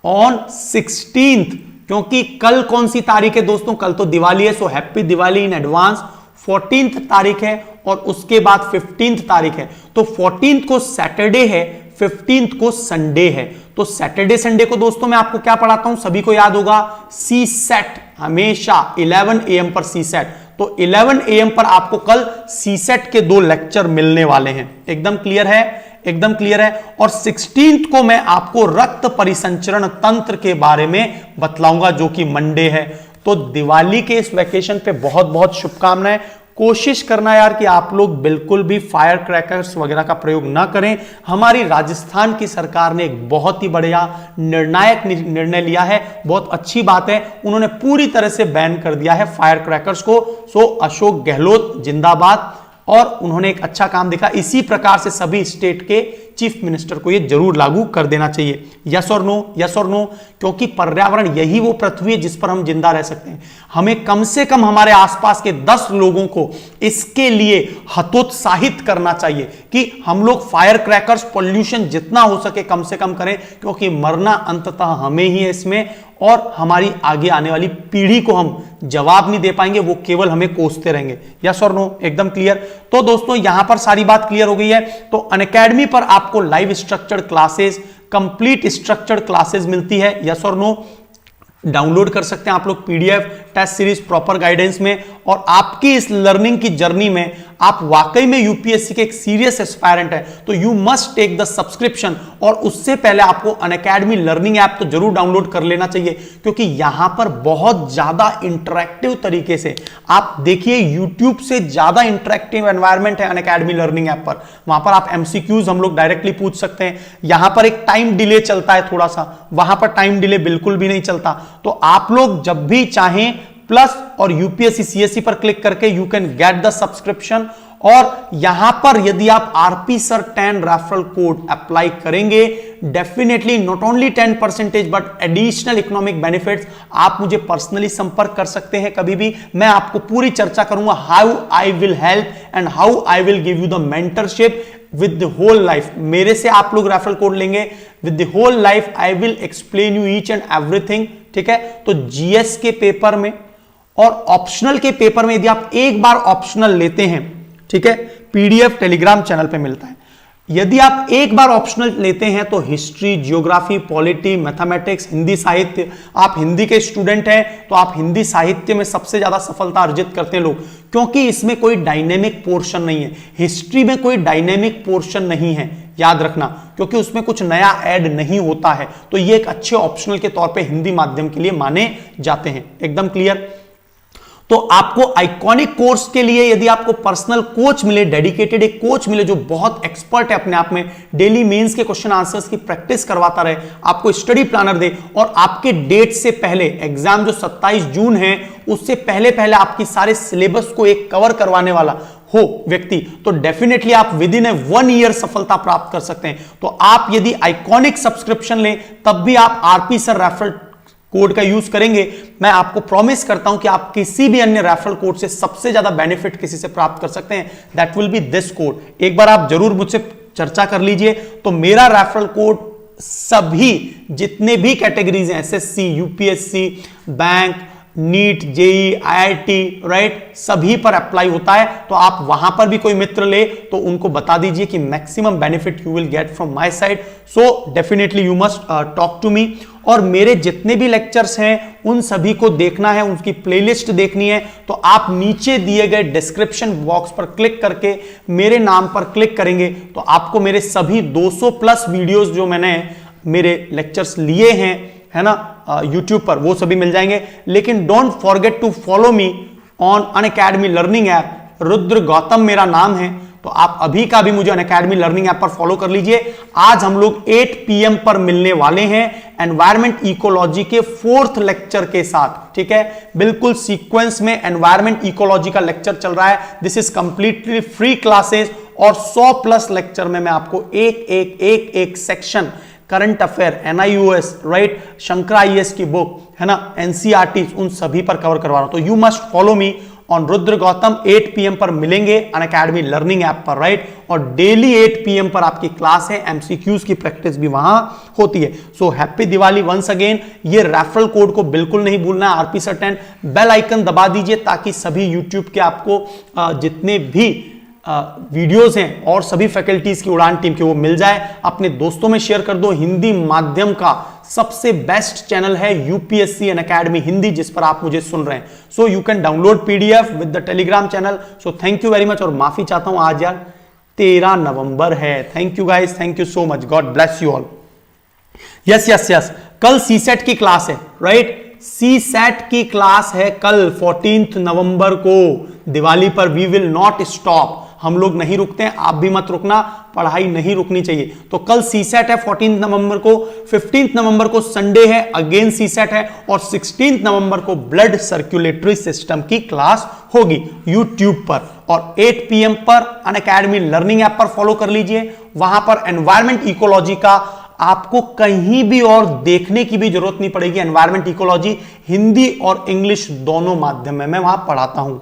ऑन 16th, क्योंकि कल कौन सी तारीख है दोस्तों? कल तो दिवाली है, so happy Diwali in advance. 14th तारीख है, और उसके बाद 15th तारीख है। तो 14th को सैटरडे है, 15th को संडे है। तो सैटरडे संडे को दोस्तों मैं आपको क्या पढ़ाता हूं, सभी को याद होगा, सी सेट, हमेशा 11 AM पर सी सेट। तो 11 AM पर आपको कल सी सेट के 2 लेक्चर मिलने वाले हैं। एकदम क्लियर है, एकदम क्लियर है। और 16th को मैं आपको रक्त परिसंचरण तंत्र के बारे में बतलाऊंगा, जो कि मंडे है। तो दिवाली के इस वेकेशन पे बहुत बहुत शुभकामनाएं। कोशिश करना यार कि आप लोग बिल्कुल भी फायर क्रैकर्स वगैरह का प्रयोग ना करें। हमारी राजस्थान की सरकार ने एक बहुत ही बढ़िया निर्णायक निर्णय लिया है, बहुत अच्छी बात है। उन्होंने पूरी तरह से बैन कर दिया है फायर क्रैकर्स को। सो अशोक गहलोत जिंदाबाद, और उन्होंने एक अच्छा काम देखा। इसी प्रकार से सभी स्टेट के चीफ मिनिस्टर को यह जरूर लागू कर देना चाहिए। यस और नो, यस और नो, क्योंकि पर्यावरण यही वो पृथ्वी है जिस पर हम जिंदा रह सकते हैं। हमें कम से कम हमारे आसपास के 10 लोगों को इसके लिए हतोत्साहित करना चाहिए कि हम लोग फायर क्रैकर्स, पोल्यूशन जितना हो सके कम से कम करें, क्योंकि मरना अंततः हमें ही है इसमें, और हमारी आगे आने वाली पीढ़ी को हम जवाब नहीं दे पाएंगे, वो केवल हमें कोसते रहेंगे। यस और नो, एकदम क्लियर। तो दोस्तों यहां पर सारी बात क्लियर हो गई है। तो अनअकैडमी पर आपको live structured classes, complete structured classes मिलती है। यस और नो, डाउनलोड कर सकते हैं आप लोग PDF, test series, proper guidance में। और आपकी इस लर्निंग की जर्नी में आप वाकई में यूपीएससी के एक सीरियस एस्पायरेंट है तो you must take the subscription. और उससे पहले आपको अनअकैडमी लर्निंग ऐप तो जरूर डाउनलोड कर लेना चाहिए, क्योंकि यहां पर बहुत ज्यादा इंटरेक्टिव तरीके से आप देखिए, यूट्यूब से ज्यादा इंटरेक्टिव एनवायरमेंट है अनअकैडमी लर्निंग ऐप पर। वहां पर आप एमसीक्यूज हम लोग डायरेक्टली पूछ सकते हैं। यहां पर एक टाइम डिले चलता है थोड़ा सा, वहां पर टाइम डिले बिल्कुल भी नहीं चलता। तो आप लोग जब भी चाहें प्लस और यूपीएससी सीएससी पर क्लिक करके you can get the subscription. और यहां पर यदि आप RP sir 10 referral code apply करेंगे, definitely not only 10% but additional economic benefits. आप मुझे पर्सनली संपर्क कर सकते हैं कभी भी, मैं आपको पूरी चर्चा करूंगा how I will help and how I will give you the mentorship with the whole life. मेरे से आप लोग रेफरल कोड लेंगे, with the whole life I will explain you each and everything. ठीक है, तो जीएस के पेपर में और ऑप्शनल के पेपर में यदि आप एक बार ऑप्शनल लेते हैं, ठीक है, पीडीएफ टेलीग्राम चैनल पे मिलता है। यदि आप एक बार ऑप्शनल लेते हैं तो history, geography, polity, mathematics, Hindi साहित्य, आप हिंदी के स्टूडेंट हैं तो आप हिंदी साहित्य में सबसे ज्यादा सफलता अर्जित करते हैं लोग, क्योंकि इसमें कोई डायनेमिक पोर्शन नहीं है। हिस्ट्री में कोई डायनेमिक पोर्शन नहीं है, याद रखना, क्योंकि उसमें कुछ नया ऐड नहीं होता है। तो ये एक अच्छे ऑप्शनल के तौर पे हिंदी माध्यम के लिए माने जाते हैं। एकदम क्लियर। तो आपको आइकॉनिक कोर्स के लिए यदि आपको पर्सनल कोच मिले, डेडिकेटेड एक कोच मिले जो बहुत एक्सपर्ट है अपने आप में, डेली मेंस के क्वेश्चन आंसर्स की प्रैक्टिस करवाता रहे, आपको स्टडी प्लानर दे, और आपके डेट से पहले एग्जाम जो 27 जून है उससे पहले पहले आपकी सारे सिलेबस को एक कवर करवाने वाला हो व्यक्ति, तो डेफिनेटली आप विद इन 1 ईयर सफलता प्राप्त कर सकते हैं। तो आप यदि आइकॉनिक सब्सक्रिप्शन लें तब भी आप आरपी सर रेफरल कोड का यूज करेंगे, मैं आपको प्रॉमिस करता हूं कि आप किसी भी अन्य रेफरल कोड से सबसे ज्यादा बेनिफिट किसी से प्राप्त कर सकते हैं। That will be this code. एक बार आप जरूर मुझसे चर्चा कर लीजिए। तो मेरा रेफरल कोड सभी जितने भी कैटेगरीज हैं, SSC, UPSC, bank, NEET, JEE, IIT, right, सभी पर अप्लाई होता है। तो आप वहां पर भी कोई मित्र ले तो उनको बता दीजिए कि maximum benefit you will get from my side. So definitely you must talk to me. और मेरे जितने भी लेक्चर्स हैं उन सभी को देखना है, उनकी प्लेलिस्ट देखनी है, तो आप नीचे दिए गए डिस्क्रिप्शन बॉक्स पर क्लिक करके मेरे नाम पर क्लिक करेंगे तो आपको मेरे सभी 200 प्लस वीडियोस जो मैंने मेरे लेक्चर्स लिए हैं, है ना, यूट्यूब पर, वो सभी मिल जाएंगे। लेकिन don't forget to follow me on Unacademy learning app. Rudra Gautam मेरा नाम है, तो आप अभी का भी मुझे अनअकैडमी लर्निंग ऐप पर फॉलो कर लीजिए। आज हम लोग 8 PM पर मिलने वाले हैं एनवायरमेंट इकोलॉजी के 4th लेक्चर के साथ। ठीक है, बिल्कुल सीक्वेंस में एनवायरमेंट इकोलॉजी का लेक्चर चल रहा है। This is completely free classes और 100+ लेक्चर में मैं आपको एक section, current affair, NIOS, right, Shankara IAS की बुक, है ना, एनसीईआरटी, उन सभी पर कवर करवा रहा हूं। तो you must follow me on Rudra Gautam. 8 PM पर मिलेंगे अनअकैडमी लर्निंग ऐप पर, राइट, और डेली 8 PM पर आपकी क्लास है, एमसीक्यूज की प्रैक्टिस भी वहां होती है। So happy Diwali once again. ये रेफरल कोड को बिल्कुल नहीं भूलना है, आरपी सर 10। बेल आइकन दबा दीजिए ताकि सभी यूट्यूब के आपको जितने भी वीडियोस हैं और सभी फैकल्टीज की उड़ान टीम के, वो मिल जाए, अपने दोस्तों में शेयर कर दो। हिंदी माध्यम का सबसे बेस्ट चैनल है यूपीएससी अनअकैडमी हिंदी, जिस पर आप मुझे सुन रहे हैं। So you can download PDF with the Telegram channel. So thank you very much, और माफी चाहता हूं आज यार 13 नवंबर है। Thank you guys, thank you so much, God bless you all. Yes yes yes, कल सीसेट की क्लास है, राइट? सीसेट की क्लास है कल 14 नवंबर को, दिवाली पर। वी विल नॉट स्टॉप, हम लोग नहीं रुकते हैं, आप भी मत रुकना, पढ़ाई नहीं रुकनी चाहिए। तो कल सीसेट है 14 नवंबर को, 15 नवंबर को संडे है, अगेन सीसेट है, और 16 नवंबर को ब्लड सर्कुलेटरी सिस्टम की क्लास होगी यूट्यूब पर, और 8 PM पर अनअकैडमी लर्निंग ऐप पर फॉलो कर लीजिए। वहां पर एनवायरमेंट इकोलॉजी का आपको कहीं भी और देखने की भी जरूरत नहीं पड़ेगी। एनवायरमेंट इकोलॉजी हिंदी और इंग्लिश दोनों माध्यम में मैं वहां पढ़ाता हूं।